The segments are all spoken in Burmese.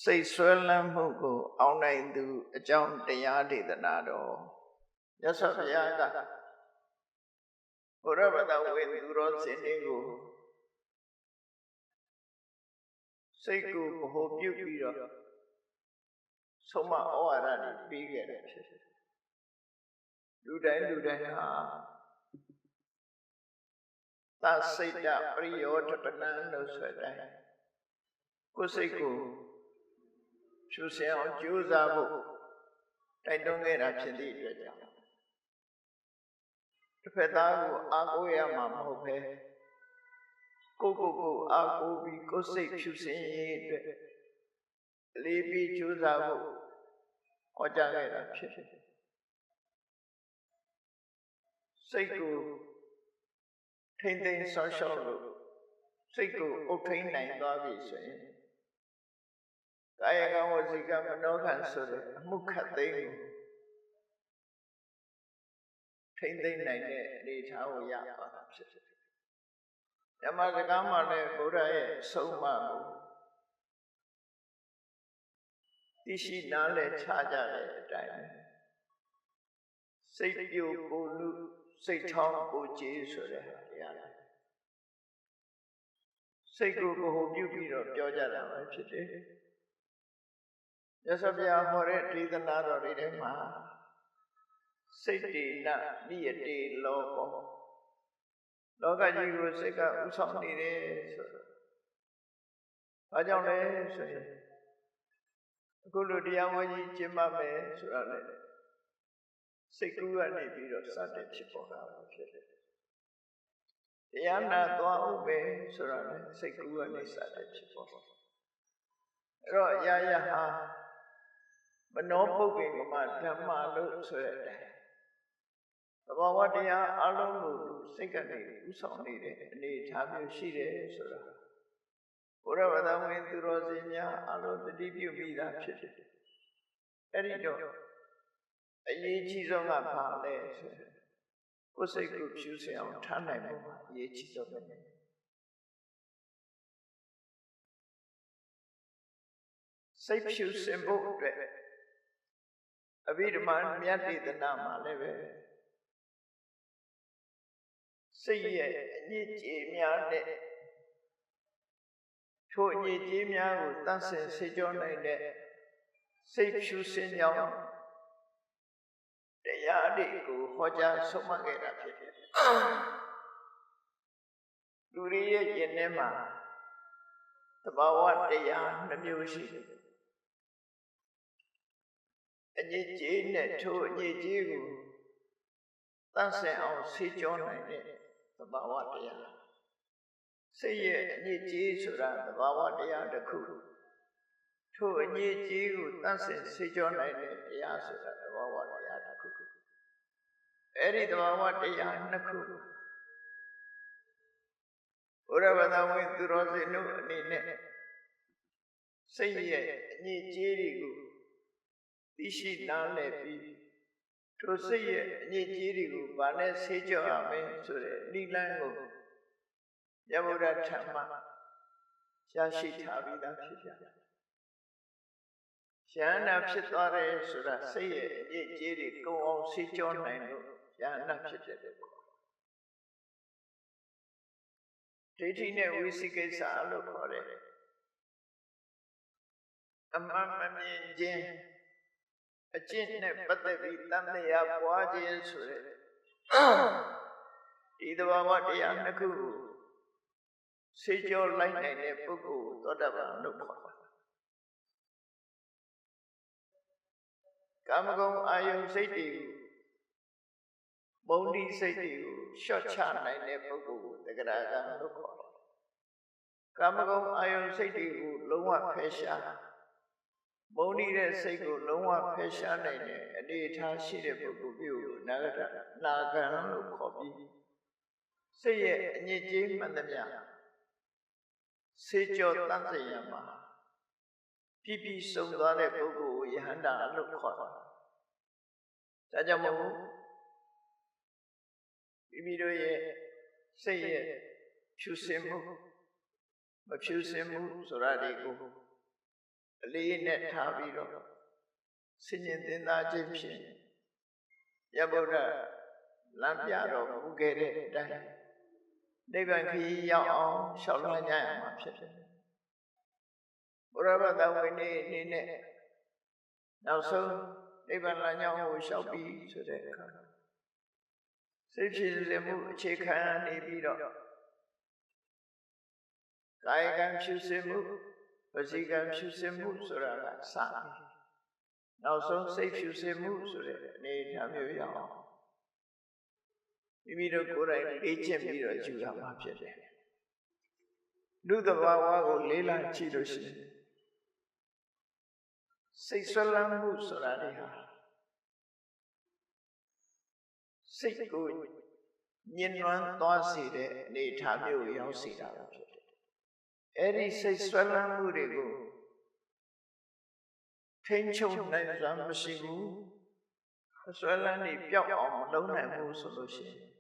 စိတ်ဆွဲလန်းမှုကိုအောင်နိုင်သူအကြောင်းတရားဒေသနာတော်မြတ်စွာဘုရားကဘုရားဗဒဝေသူတော်စင်တွေကိုစိတ်ကိုဗဟိုပြုပြီးတော့ဆုံးမဩဝါဒတွေပေးခဲ့တယ်ဖြစ်တယ်လူတိုင်းဟာသစိတ်တပရိယောတပနံလို့ဆိုတဲ့ကိုယ်စိတ်ကိုဖြူစင်အောင်ကြိုးစားဖို့တိုက်တွန်းခဲ့တာဖြစ်သည့်အတွက်ကြောင့်တစ်ဖက်သားကိုအားကိုးရမှာမဟုတ်ပဲကိုအားကိုးပြီးကိုယ်စိတ်ဖြူစင်ရေးအတွက်အလေးပြီးကြိုးစားဖို့ဟောကြားခဲ့တာဖြစ်တယ်စိတ်ကိုထိမ့်သိမ်းဆောင်းရှောက်လို့စိတ်ကိုအုပ်ထိန်းနိုင်သွားပြီဆိုရင်ကာယကံဝစီကံမနောကံဆိုတဲ့အမှုခတ်သိမ်းကိုထိမ့်သိမ်းနိုင်တဲ့အနေအထားကိုရသွားတာဖြစ်တယ်။ဓမ္မစကားမှာလည်းဘုရားရဲ့အဆုံးအမကိုသိရှိနားလည်ချကြတဲ့အတိုင်းစိတ်ပြိုကိုလူစိတ်ထောင်းကိုကြေးဆိုတဲ့ဟာတရားလားစိတ်ကိုဗဟိုပြုပြီးတော့ပြောကြတာပဲဖြစ်တယ်။မြတ်စွာဘုရားဟောတဲ့ဒေသနာတော်တွေထဲမှာစိတ်တေနနိယတေလောကောလောကကြီးကိုစိတ်ကဥဆောင်နေတယ်ဆိုတော့ဘာကြောင့်လဲဆိုရင်အခုလိုတရားဝဲကြီးကျင့်မှမယ်ဆိုတာလေစိတ်ကူးကနေပြီးတော့စတဲ့ဖြစ်ပေါ်တာဖြစ်တယ်တရားနာသွားဥပဲဆိုတာလေစိတ်ကူးကနေစတဲ့ဖြစ်ပေါ်တာအဲ့တော့အရာရာဟာမနောပုပ္ပေကမဓမ္မလို့ဆိုတဲ့အတိုင်းသဘာဝတရားအလုံးကိုစိတ်ကနေဥဆောင်နေတဲ့အနေအထားမျိုးရှိတယ်ဆိုတာဘုရားဗဒဝေသူတော်စင်များအလုံးတတိပြုမိတာဖြစ်တယ်အဲ့ဒီတော့အရေးကြီးဆုံးကဘာလဲဆိုကိုယ်စိတ်ကိုဖြူစင်အောင်ထားနိုင်ဖို့အရေးကြီးဆုံးပဲစိတ်ဖြူစင်ဖို့အတွက်အဘိဓမ္မာမြတ်ဒေသနာမှာလည်းပဲစိတ်ရဲ့အညစ်အကြေးများနဲ့ထိုအညစ်အကြေးများကိုတန့်စင်စေကြောနိုင်တဲ့စိတ်ဖြူစင်ကြောင်းတရားတွေကိုဟောကြားဆုံးမခဲ့တာဖြစ်တယ်လူတွေရဲ့ယင်ထဲမှာသဘာဝတရားနှမျိုးရှိတယ်အညစ်အကြေးနဲ့ထိုအညစ်အကြေးကိုတန့်စင်အောင်ဆေးကြောနိုင်တဲ့သဘာဝတရားစိတ်ရဲ့အညစ်အကြေးဆိုတာသဘာဝတရားတစ်ခုထိုအညစ်အကြေးကိုတန့်စင်ဆေးကြောနိုင်တဲ့တရားဆိုတာသဘာဝတရားတစ်ခုအဲ့ဒီသဘာဝတရားနှစ်ခုဘုရားဗဒဝေသူတော်စင်တို့အနေနဲ့စိတ်ရဲ့အညစ်အကြေးတွေကိုသိရှိနားလည်ပြီးထိုစိတ်ရဲ့အညစ်အကြေးတွေကိုဗာနဲ့ဆေးကြောရမယ်ဆိုတဲ့နိလန်းကိုမြတ်ဗုဒ္ဓထံမှာရရှိထားပြီးသားဖြစ်ကြတယ်။ယန္နာဖြစ်သွားတယ်ဆိုတာစိတ်ရဲ့အညစ်အကြေးတွေကုန်အောင်ဆေးကြောနိုင်လို့ယန္နာဖြစ်တဲ့ပေါ့။ဒိဋ္ဌိနဲ့ဝိသိကိစ္စလို့ခေါ်တယ်။အမှန်မမြင်ခြင်းအကျင့်နဲ့ပတ်သက်ပြီးတန်တရားပွားခြင်းဆိုတဲ့ဒီသဘာဝတရားနှစ်ခုကိုဆေးကြောလိုက်နိုင်တဲ့ပုဂ္ဂိုလ်သောတာပန်လို့ခေါ်ပါတယ်။ကာမဂုဏ်အာယုန်စိတ်တွေကိုမုန်းတိစိတ်တွေကိုလျှော့ချနိုင်တဲ့ပုဂ္ဂိုလ်ကိုတဂရကံလို့ခေါ်တယ်။ကာမဂုဏ်အာယုန်စိတ်တွေကိုလုံးဝဖယ်ရှားမုန်းနေတဲ့စိတ်ကိုလုံးဝဖယ်ရှားနိုင်တဲ့အနေအထားရှိတဲ့ပုဂ္ဂိုလ်မျိုးကိုနာဂံလို့ခေါ်ပြီးစိတ်ရဲ့အညစ်အကြေးမှန်သမျှဆေးကြောတန့်စင်ရမှာပြည့်ပြည့်စုံသွားတဲ့ပုဂ္ဂိုလ်ကိုယဟန္တာလို့ခေါ်တာဒါကြောင့်မို့မိမိတို့ရဲ့စိတ်ရဲ့ဖြူစင်မှုမဖြူစင်မှုဆိုတာတွေကို အလေးနဲ့ထားပြီးတော့ဆင်ញင်သင်သားခြင်းဖြင့်ယဗုဒ္ဓလမ်းပြတော်မူခဲ့တဲ့အတိုင်းနိဗ္ဗာန်ခရီးရောက်အောင်ရှောက်လွှမ်းကြရမှာဖြစ်တယ်ဘုရားဘာသာဝင်တွေအနေနဲ့နောက်ဆုံးနိဗ္ဗာန်လမ်းကြောင်းကိုရှောက်ပြီးဆိုတဲ့အခါစိတ်ဖြစ်စေမှုအခြေခံနေပြီးတော့ကာယကံဖြူစင်မှုဝစီကံဖြူစင်မှုဆိုတာကစပြီးနောက်ဆုံးစိတ်ဖြူစင်မှုဆိုတဲ့အနေအထားမျိုးရောက်အောင်မိမိတို့ကိုယ်တိုင်လေ့ကျင့်ပြီးတော့ယူရမှာဖြစ်တယ်လူသဘာဝကိုလေးလာကြည့်လို့ရှိရင်စိတ်ဆွဲလန်းမှုဆိုတာတွေဟာစိတ်ကိုညှဉ်းနှွမ်းသွားစေတဲ့အနေအထားမျိုးရောက်စေတာဖြစ်တယ်အဲ့ဒီစိတ်ဆွဲလန်းမှုတွေကိုထိန်းချုပ်နိုင်စွမ်းမရှိဘူးဆွဲလန်းနေပျောက်အောင်မလုပ်နိုင်ဘူးဆိုလို့ရှိရင်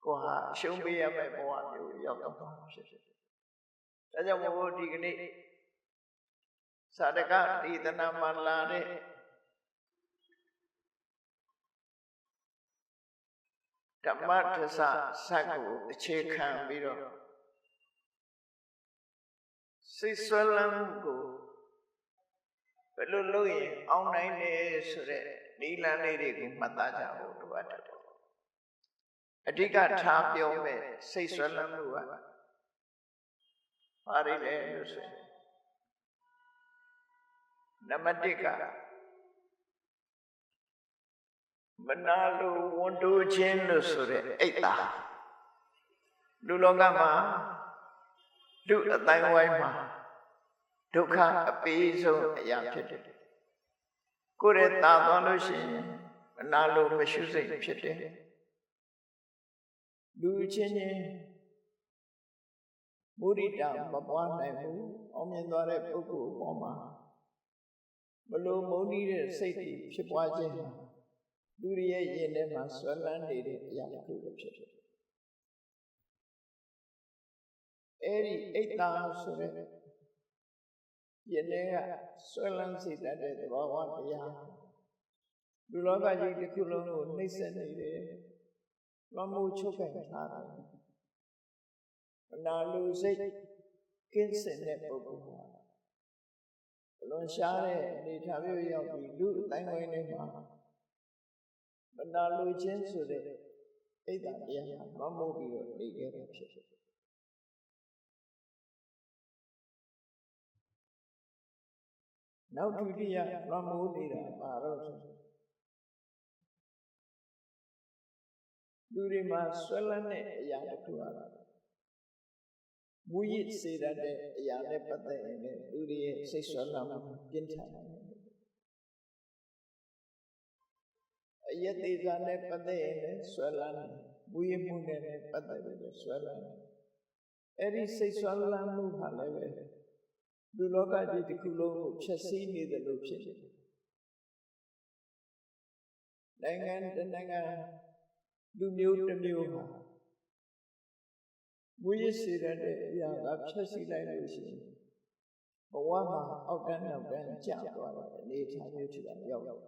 ကိုဟာရှုံးပေးရမယ့်ဘဝမျိုးရောက်တော့မှာဖြစ်တယ်ဒါကြောင့်မို့ဒီကနေ့သာဓကဒေသနာမှာလာတဲ့ဓမ္မထဆစက်ကိုအခြေခံပြီးတော့စိတ်ဆွဲလန်းမှုကိုဘယ်လိုလုပ်ရင်အောင်နိုင်လဲဆိုတဲ့နိလန်းလေးတွေကိုမှတ်သားကြဖို့လိုအပ်တယ်အဓိကထားပြောမဲ့စိတ်ဆွဲလန်းမှုကဘာတွေလဲလို့ဆိုရင်နံပါတ်1ကမနာလိုဝန်တိုးခြင်းလို့ဆိုတဲ့အိတ်တာလူလောကမှာလူအတိုင်းဝိုင်းမှာဒုက္ခအပေးဆုံးအရာဖြစ်တယ်ကိုယ်ရဲ့တာသွားလို့ရှိရင်မနာလိုမရှုစိတ်ဖြစ်တယ်လူချင်းချင်းမုဒိတာမပွားနိုင်ဘူးအောင်မြင်သွားတဲ့ပုဂ္ဂိုလ်အပေါ်မှာဘလို့မုန်းတီးတဲ့စိတ်တွေဖြစ်ပွားခြင်းလူရဲ့ရင်ထဲမှာဆွဲလန်းနေတဲ့အရာတစ်ခုဖြစ်တယ်အဲ့ဒီအိတ်တာဆိုတဲ့ရင်ထဲကဆွဲလန်းစေတတ်တဲ့သဘောဝတရားလူလောကကြီးတစ်ခုလုံးကိုနှိမ့်ဆက်နေတယ်လွန်မှုချုပ်ကန်ထားတယ်အနာလူစိတ်ကင်းစင်တဲ့ပုဂ္ဂိုလ်ဟာလွန်ရှားတဲ့အနေထားမျိုးရောက်ပြီးလူအတိုင်းဝိုင်းထဲမှာမနာလိုခြင်းဆိုတဲ့အိတ်တာတရားလွန်မှုပြီးတော့နေခဲ့တာဖြစ်တယ်နောက်ဒုတိယလွန်မှုနေတာပါတော့လူတွေမှာဆွဲလန်းတဲ့အရာတစ်ခုပါမူရစ်စေတတ်တဲ့အရာနဲ့ပတ်သက်ရင်လူတွေရဲ့စိတ်ဆွဲလန်းမှုပြင်းထန်တယ်အယက်သေးစားနဲ့ပတ်သက်ရင်ဆွဲလန်းတယ်မူရစ်မှုနဲ့ပတ်သက်ပြီးဆွဲလန်းတယ်အဲ့ဒီစိတ်ဆွဲလန်းမှုဟာလည်းပဲလူလောကကြီးတစ်ခုလုံးကိုဖျက်ဆီးနေတယ်လို့ဖြစ်တယ်နိုင်ငံတစ်နိုင်ငံလူမျိုးတစ်မျိုးဟာမူရစ်စေတဲ့အရာကဖျက်ဆီးလိုက်လို့ရှိရင်ဘဝမှာအောက်တန်းနောက်တန်းကျသွားတဲ့အနေအထားမျိုးဖြစ်တာရောက်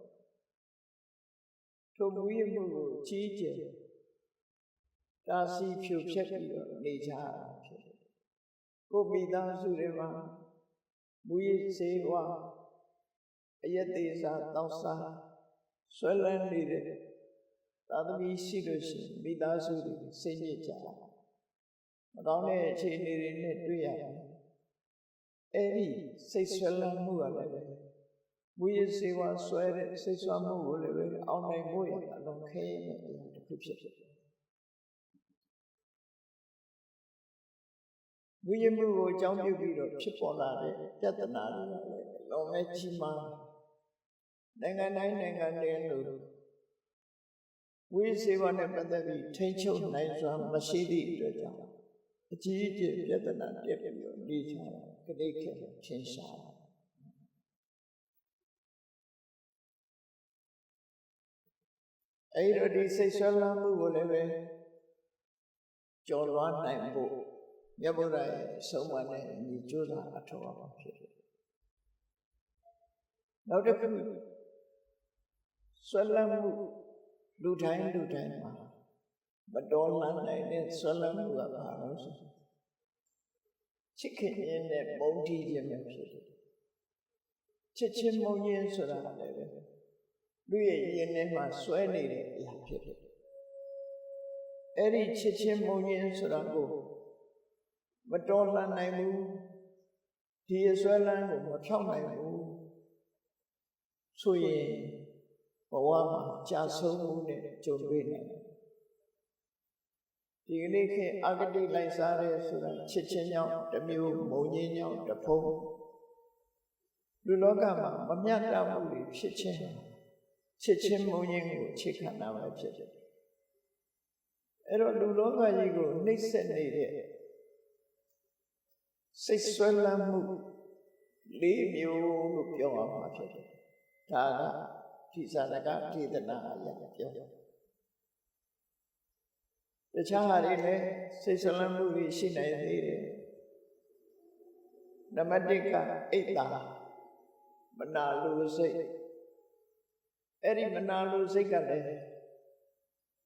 ထိုမူရစ်မှုကိုကြီးကျယ်တာစီဖြိုဖျက်ပြီးတော့နေကြတာဖြစ်တယ်ကိုမိသားစုတွေမှာမူရစ်စေဝါအယက်သေးစားတောက်စားဆွဲလန်းနေတဲ့သာသမီရှိလို့ရှိရင်မိသားစုတွေစိတ်ညစ်ကြတာမကောင်းတဲ့အခြေအနေတွေနဲ့တွေ့ရတယ်အဲ့ဒီစိတ်ဆွဲလန်းမှုကလည်းပဲမူရစ်စေဝါဆွဲတဲ့စိတ်ဆွဲမှုကိုလည်းပဲအောင်နိုင်ဖို့ရအလွန်ခဲယဉ်တဲ့အရာတစ်ခုဖြစ်တယ်မူရစ်မှုကိုအကြောင်းပြုပြီးတော့ဖြစ်ပေါ်လာတဲ့ပြဿနာတွေလည်းအလွန်ပဲကြီးမားနိုင်ငံတိုင်းနိုင်ငံတွေလို့ဝိစေဝနဲ့ပတ်သက်ပြီးထိန်းချုပ်နိုင်စွာမရှိသည့်အတွက်ကြောင့်အကြီးအကျယ်ပြဿနာတက်ပြီးတော့နေကြတာကတိခေတ်ထင်ရှားအဲ့ဒီဒီစိတ်ဆွဲလန်းမှုကိုလည်းပဲကျော်လွှားနိုင်ဖို့မြတ်ဗုဒ္ဓရဲ့ဆုံးမနဲ့ညီကျိုးတာအထောက်အပံ့ဖြစ်တယ် နောက်တစ်ခုဆွဲလန်းမှုလူတိုင်းမှာမတော်လှန်နိုင်တဲ့ဆွဲလန်းမှုကဘာလို့ဆိုချစ်ခင်ခြင်းနဲ့မုန်းတီးခြင်းပဲဖြစ်တယ်ချစ်ချင်းမုန်းခြင်းဆိုတာလည်းပဲလူရဲ့ရင်ထဲမှာဆွဲနေတဲ့အရာဖြစ်တယ်အဲ့ဒီချစ်ချင်းမုန်းခြင်းဆိုတာကိုမတော်လှန်နိုင်ဘူးဒီအစွဲလန်းကိုမဖြောက်နိုင်ဘူးဆိုရင်ဘဝမှာကြာဆုံးမှုနဲ့ကြုံတွေ့နိုင်တယ်ဒီကနေ့ခေတ်အဂတိလိုက်စားရဲဆိုတာချစ်ချင်းကြောင့်တစ်မျိုးမုန်းခြင်းကြောင့်တစ်ဖုံးလူလောကမှာမမျှတမှုတွေဖြစ်ခြင်းချစ်ချင်းမုန်းခြင်းကိုအခြေခံတာပဲဖြစ်တယ်အဲ့တော့လူလောကကြီးကိုနှိပ်စက်နေတဲ့စိတ်ဆွဲလန်းမှု၄မျိုးလို့ပြောရမှာဖြစ်တယ်ဒါကဒီဇာတကဒေသနာအရာပြောတခြားဟာတွေလည်းစိတ်ဆွဲလန်းမှုတွေရှိနိုင်သေးတယ်နံပါတ်1ကအိတ်တာမနာလိုစိတ်အဲ့ဒီမနာလိုစိတ်ကလည်း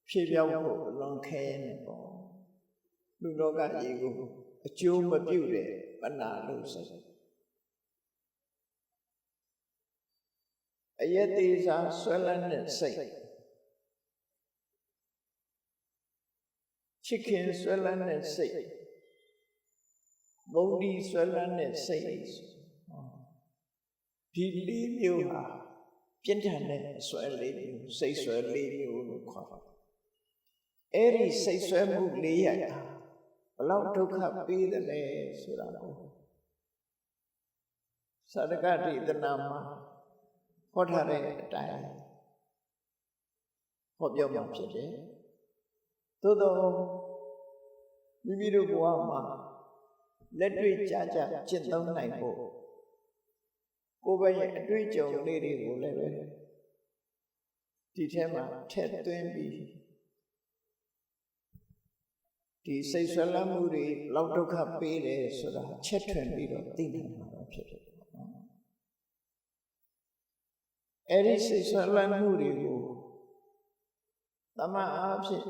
ဖြည့်ပြောင်းဖို့လွန်ခဲနေပေါ့လူလောကကြီးကိုအကျိုးမပြုတဲ့မနာလိုစိတ်အယက်သေးစားဆွဲလန်းတဲ့စိတ်ချစ်ခင်ဆွဲလန်းတဲ့စိတ်မုန်းတီးဆွဲလန်းတဲ့စိတ်ဒီ၄မျိုးဟာပြင်းထန်တဲ့ဆွဲ၄မျိုးစိတ်ဆွဲ၄မျိုးလို့ခေါ်တာအဲ့ဒီစိတ်ဆွဲမှု၄ရပ်ဘလောက်ဒုက္ခပေးတယ်လဲဆိုတာကိုသာဓကဒေသနာမှာဟောထားတဲ့အတိုင်းဟောပြောမှာဖြစ်တယ်သို့သောမိမိတို့ဘဝမှာလက်တွေ့ကြကြကျင့်သုံးနိုင်ဖို့ကိုယ်ပဲရဲ့အတွေ့အကြုံလေးတွေကိုလည်းပဲဒီထဲမှာထည့်သွင်းပြီးဒီစိတ်ဆွဲလန်းမှုတွေလောက်ဒုက္ခပေးတယ်ဆိုတာချက်ထွင်ပြီးတော့သိနိုင်မှာဖြစ်တယ်အဲ့ဒီစိတ်ဆွဲလန်းမှုတွေကိုသမအားဖြင့်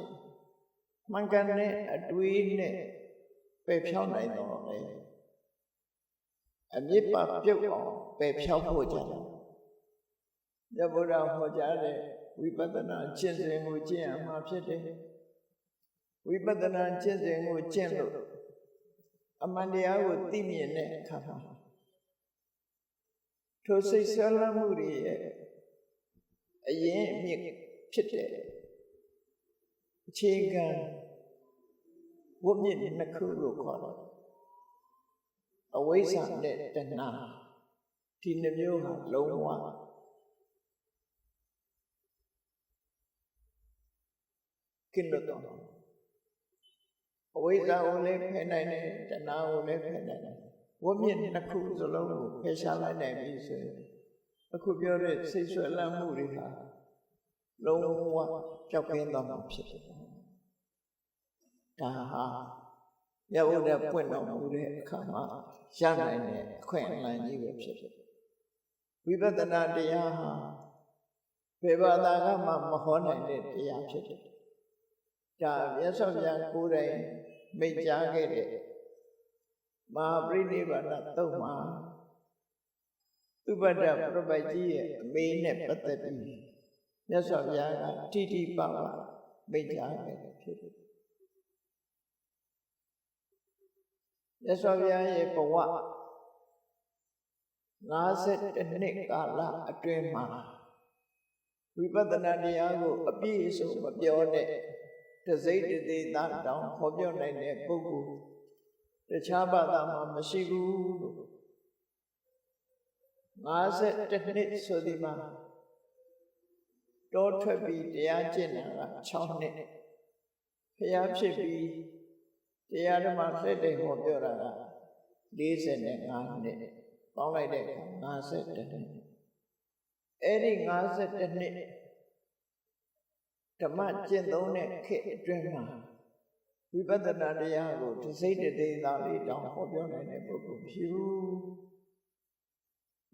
မှန်ကန်တဲ့အတွေးနဲ့ပယ်ဖြောင်းနိုင်တော့လေအမြစ်ပါပြုတ်အောင်ပယ်ဖြောင်းဖို့ကြတယ်မြတ်ဗုဒ္ဓဟောကြားတဲ့ဝိပဿနာကျင့်စဉ်ကိုကျင့်ရမှာဖြစ်တယ်ဝိပဿနာကျင့်စဉ်ကိုကျင့်လို့အမှန်တရားကိုသိမြင်တဲ့အခါမှာထိုစိတ်ဆွဲလန်းမှုတွေရဲ့အရင်အမြစ်ဖြစ်တဲ့အခြေခံဝိမြင့်နှစ်ခုလို့ခေါ်တယ်အဝိဇ္ဇာနဲ့တဏှာဒီနှမျိုးဟာလုံးဝကင်းလို့တော့အဝိဇ္ဇာကိုလည်းဖယ်နိုင်တယ်တဏှာကိုလည်းဖယ်နိုင်တယ်ဝိမြင့်နှစ်ခုစလုံးကိုဖယ်ရှားလိုက်နိုင်ပြီဆိုရင်အခုပြောတဲ့စိတ်ဆွဲလန်းမှုတွေဟာလုံးဝပျောက်ကင်းသွားမှာဖြစ်တယ်ဒါဟာမြတ်ဗုဒ္ဓပွင့်တော်မူတဲ့အခါမှာရနိုင်တဲ့အခွင့်အလမ်းကြီးပဲဖြစ်တယ်ဝိပဿနာတရားဟာဘယ်ဘာသာကမှမဟောနိုင်တဲ့တရားဖြစ်တယ်ဒါမြတ်စွာဘုရားကိုယ်တိုင်မိန့်ကြားခဲ့တဲ့မဟာပရိနိဗ္ဗာန်သုတ်မှာသုဘဒ္ဓပရပိုက်ကြီးရဲ့အမေနဲ့ပတ်သက်ပြီးမြတ်စွာဘုရားကတိတိပပမိန့်ကြားခဲ့တယ်ဖြစ်တယ်မြတ်စွာဘုရားရဲ့ဘဝ52နှစ်ကာလအတွင်းမှာဝိပဿနာတရားကိုအပြည့်အစုံမပြောတဲ့တစိမ့်တသေးသားတောင်ခေါ်ပြောနိုင်တဲ့ပုဂ္ဂိုလ်တခြားဘာသာမှာမရှိဘူးလို့52နှစ်ဆိုဒီမှာတောထွက်ပြီးတရားကျင့်တာက6နှစ်ဘုရားဖြစ်ပြီးတရားဓမ္မလက်တွေဟောပြောတာက45နှစ်ပေါင်းလိုက်တဲ့အခါ52နှစ်အဲ့ဒီ52နှစ်ဓမ္မကျင့်သုံးတဲ့ခေတ်အတွင်းမှာဝိပဿနာတရားကိုတစိမ့်တသေးသားလေးတောင်ဟောပြောနိုင်တဲ့ပုဂ္ဂိုလ်ဖြစ်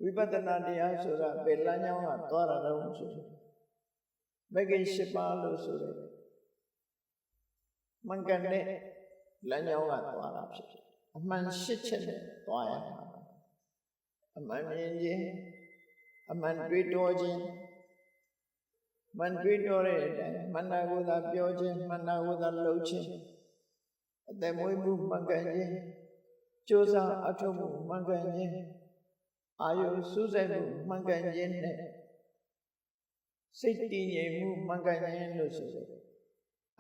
ဝိပဿနာတရားဆိုတာဘယ်လမ်းကြောင်းကသွားတာတော့ဆိုမဂ္ဂင်၈ပါးလို့ဆိုတယ်မှန်ကန်တဲ့လမ်းကြောင်းကသွားတာဖြစ်တယ်အမှန်၈ချက်နဲ့သွားရမှာအမှန်မြင်ခြင်းအမှန်တွေးတောခြင်းမှန်တွေးတောတဲ့အတိုင်းမှန်တာကိုသာပြောခြင်းမှန်တာကိုသာလုပ်ခြင်းအသက်မွေးမှုမှန်ကန်ခြင်းကြိုးစားအထောက်မှုမှန်ကန်ခြင်းအာယုစူးစိုက်မှုမှန်ကန်ခြင်းနဲ့စိတ်တည်ငြိမ်မှုမှန်ကန်ခြင်းလို့ဆိုတယ်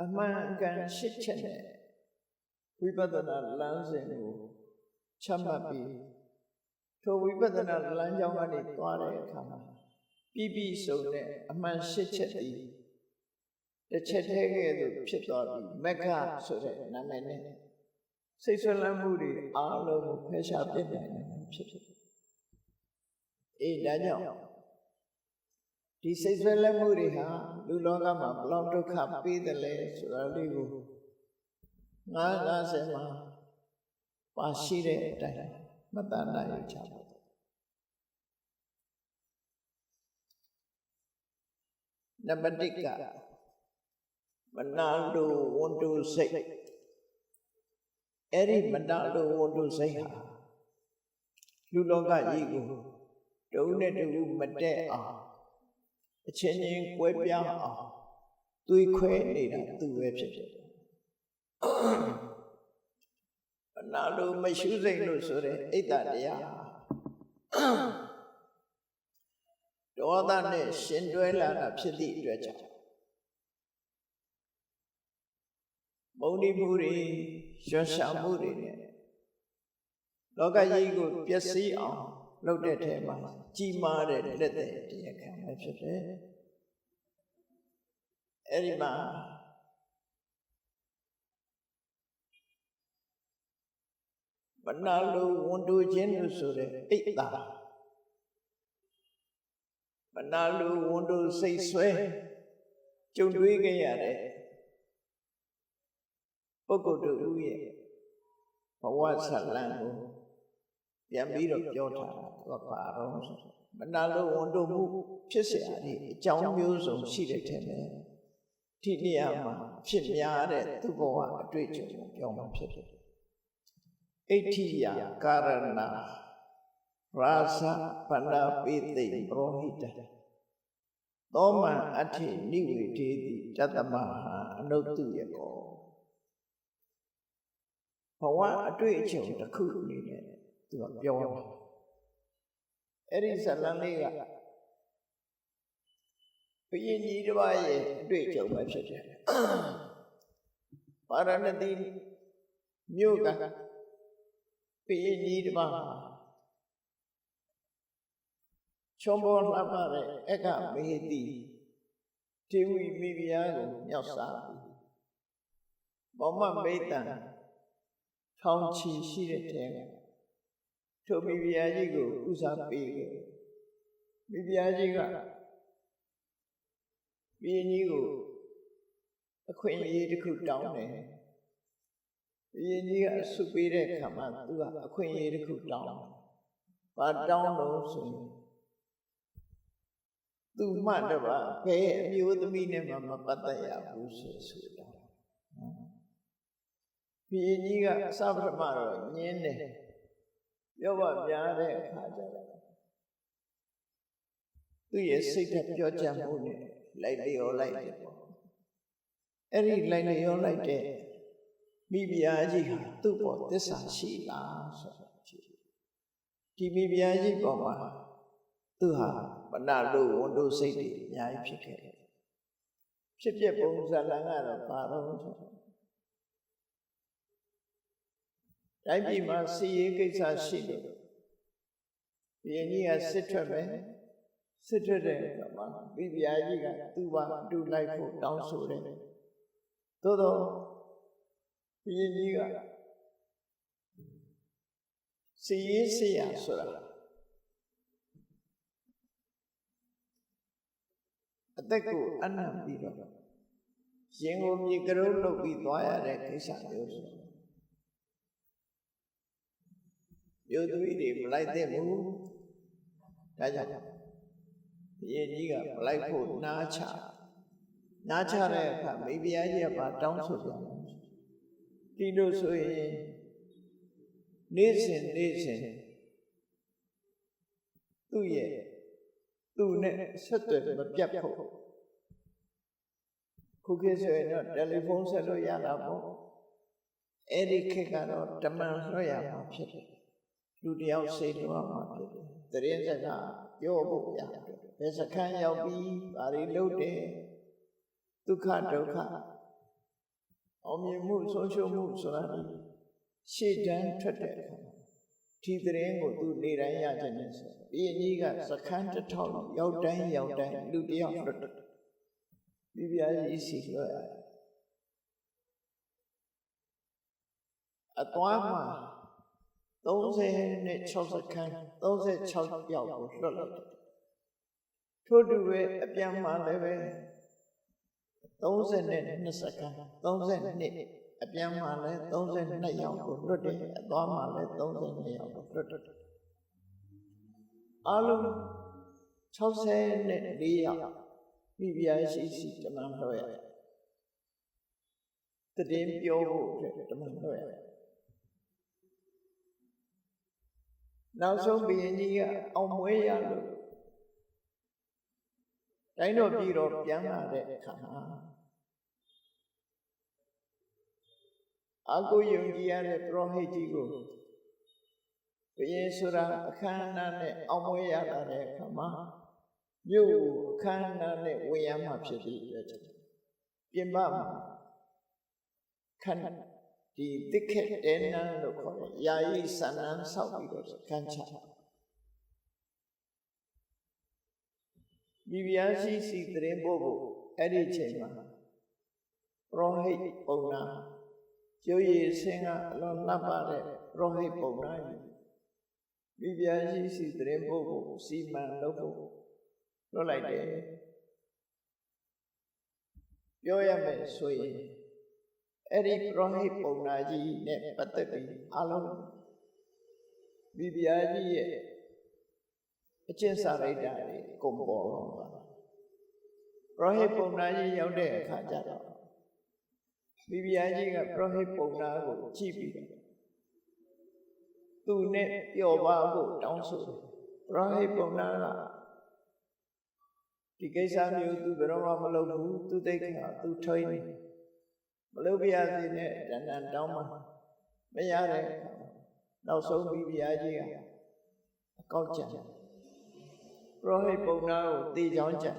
အမှန်ကန်၈ချက်နဲ့ဝိပဿနာလမ်းစဉ်ကိုချမှတ်ပြီးထိုဝိပဿနာလမ်းကြောင်းကနေသွားတဲ့အခါမှာပြီးဆုံးတဲ့အမှန်၈ချက်ဒီတစ်ချက်တည်းကဲ့သို့ဖြစ်သွားပြီးမက္ခဆိုတဲ့နာမည်နဲ့စိတ်ဆွဲလန်းမှုတွေအားလုံးကိုဖယ်ရှားပြစ်နိုင်တယ်ဖြစ်ဖြစ်အေးဒါကြောင့်ဒီစိတ်ဆွဲလန်းမှုတွေဟာလူလောကမှာဘလောက်ဒုက္ခပေးတယ်လဲဆိုတာလေးကို950မှာပါရှိတဲ့အတိုင်းမတန်နိုင်ချပါဘူးနံပါတ်1ကမနာလိုဝန်တိုစိတ်အဲ့ဒီမနာလိုဝန်တိုစိတ်ဟာလူလောကကြီးကိုတုံးနဲ့တူမတက်အောင်အချင်းချင်းကွဲပြားအောင်သွေးခွဲနေတာသူပဲဖြစ်တယ်မနာလိုမရှုစိတ်လို့ဆိုတဲ့အိတ်တတရားဒေါသနဲ့ရှင်တွဲလာတာဖြစ်သည့်အတွက်ကြောင့်မုန်းတိမှုတွေရွှန်ရှာမှုတွေနဲ့လောကကြီးကိုပျက်စီးအောင်လုပ်တဲ့ထဲမှာကြီးမားတဲ့လက်သက်တရားခံပဲဖြစ်တယ်အဲ့ဒီမှာမနာလိုဝန်တိုခြင်းလို့ဆိုတဲ့အိတ်တာမနာလိုဝန်တိုစိတ်ဆွဲကြုံတွေ့ခဲ့ရတဲ့ပုဂ္ဂိုလ်တို့ရဲ့ဘဝဇာတ်လမ်းကိုပြန်ပြီးတော့ပြောထားတာပါတော့မနာလိုဝန်တိုမှုဖြစ်เสียရတဲ့အကြောင်းမျိုးစုံရှိတဲ့ထဲမှာဒီနေရာမှာဖြစ်များတဲ့သူ့ဘဝအတွေ့အကြုံကိုပြောမှဖြစ်တယ်အဋ္ဌိယကာရဏရာဇပဏပိသိပရောဟိတသောမံအဋ္ဌိနိဝေဒေတိတတမဟာအနုတ္တုယကောဘဝအတွေ့အကြုံတစ်ခုအနေနဲ့သူကပြောတယ်အဲ့ဒီဇလံလေးကဘုရင်ကြီးတစ်ပါးရဲ့အတွေ့အကြုံပဲဖြစ်တယ်ပါရဏသီမြို့ကဘုရင်ကြီးတစ်ပါးချုံပေါ်လှပတဲ့အက္ခမေတိဒေဝီမိဖုရားကိုမြောက်စားပြီးမောမမိတ်တန်ထောင်ချီရှိတဲ့တဲကထိုမိဖုရားကြီးကိုဥစားပေးခဲ့မိဖုရားကြီးကဘုရင်ကြီးကိုအခွင့်အရေးတစ်ခုတောင်းတယ်ဘုရင်ကြီးကအဆုပေးတဲ့အခါမှာသူကအခွင့်အရေးတစ်ခုတောင်းဘာတောင်းလို့ဆိုရင်သူမှတပါဘယ်အမျိုးသမီးနဲ့မှမပတ်သက်ရဘူးဆိုတာဘုရင်ကြီးကအစပထမတော့ညင်းတယ်ပြောပါပြားတဲ့အခါကျတော့သူရဲ့စိတ်ဓာတ်ပြောကြမှုနဲ့လိုက်လျောလိုက်တယ်ပေါ့အဲ့ဒီလိုက်လျောလိုက်တဲ့မိဖုရားကြီးဟာသူ့ပေါ်သစ္စာရှိလားဆိုတာဒီမိဖုရားကြီးပေါ်မှာသူဟာမနာလိုဝန်တိုစိတ်တွေအများကြီးဖြစ်ခဲ့တယ်ဖြစ်ပြပုံဇာလံကတော့ဘာတော့ဆိုတိုင်းပြည်မှာစီရေးကိစ္စရှိလို့ဘုရင်ကြီးကစစ်ထွက်မယ်စစ်ထွက်တဲ့အခါမှာမိဖုရားကြီးကသူ့ဘာတူလိုက်ဖို့တောင်းဆိုတယ်သို့တော့ဘုရင်ကြီးကစီရေးစီရဆိုတာအသက်ကိုအနံ့ပြီးတော့ရင်ကိုမြေကရုံးလုပ်ပြီးသွားရတဲ့ကိစ္စမျိုးဆိုမျိုးသမီးတွေမလိုက်သင့်ဘူး ဒါကြောင့်ဘုရင်ကြီးကမလိုက်ဖို့နားချတဲ့အခါမိဖုရားကြီးကပါတောင်းဆိုပြန်ဒီလိုဆိုရင်နေ့စဉ်သူနဲ့ဆက်သွယ်မပြတ်ဖို့ခုခေတ်ဆိုရင်တော့တယ်လီဖုန်းဆက်လို့ရတာပေါ့အဲ့ဒီခေတ်ကတော့တမန်လွှတ်ရမှာဖြစ်တယ်လူတယောက်စိတ်လွှတ်မှာဖြစ်တယ်သတင်းစကားပြောဖို့ရတယ်ဘယ်စခန်းရောက်ပြီးဘာတွေလုပ်တယ်ဒုက္ခဒုက္ခအောင်မြင်မှုဆုံးရှုံးမှုဆိုတာရှေ့တန်းထွက်တဲ့အခါဒီသတင်းကိုသူနေတိုင်းရခြင်းနဲ့ဆိုဘုရင်ကြီးကစခန်းတစ်ထောင်ရောက်တိုင်းလူတယောက်လွတ်တယ်မိဖုရားကြီးစီလွှတ်ရတယ်အသွားမှာ36စခန်း36ယောက်ကိုလွှတ်လိုက်တယ်ထို့တူပဲအပြန်မှာလည်းပဲ32စခန်း32အပြန်မှာလည်း32ယောက်ကိုလွတ်တယ်အသွားမှာလည်း32ယောက်ကိုလွတ်တယ်အားလုံး64ယောက်မိဖုရားရှိတမန်လွှတ်ရတည်င်းပြောဖို့တမန်လွှတ်ရနောက်ဆုံးဘုရင်ကြီးကအောင်မွေးရလို့တိုင်းတော်ပြည်တော်ပြန်လာတဲ့အခါမှာအကူယုံကြည်ရတဲ့ပရောဟိတ်ကြီးကိုဘုရင်ဆိုတာအခမ်းအနားနဲ့အောင်မွေးရလာတဲ့အခါမှာမြို့အခမ်းအနားနဲ့ဝင်ရမှာဖြစ်ပြီးပြင်ပမှာဒီတိခေတဲနန်းလို့ခေါ်တယ်ယာယီဆန္ဒန်းဆောက်ပြီးတော့ခန်းချမိဖုရားရှိစီသတင်းပို့ဖို့အဲ့ဒီချိန်မှာပရောဟိတ်ပုံနာကျိုးရည်ဆင်းကအလွန်လှပတဲ့ပရောဟိတ်ပုံနာမိဖုရားရှိစီသတင်းပို့ဖို့စီမံလုပ်ဖို့လွှတ်လိုက်တယ်ပြောရမယ်ဆိုရင်အဲ့ဒီပရောဟိတ်ပုံနာကြီးနဲ့ပတ်သက်ပြီးအလုံးမိဖုရားကြီးရဲ့အကျင့်စာရိတ္တတွေကုန်ပေါ်လာပရောဟိတ်ပုံနာကြီးရောက်တဲ့အခါကျတော့မိဖုရားကြီးကပရောဟိတ်ပုံနာကိုကြည့်ပြီးသူနဲ့ပျော်ပါဖို့တောင်းဆိုတယ်ပရောဟိတ်ပုံနာကဒီကိစ္စမျိုးသူဘယ်တော့မှမလုပ်ဘူးသူသိက္ခာသူထိန်းနေမလုပ်ပြရသေးနဲ့တန်တန်တောင်းမှမရတဲ့နောက်ဆုံးမိဖုရားကြီးကအကောက်ကြံပရောဟိတ်ပုံနာကိုတေချောင်းကြံ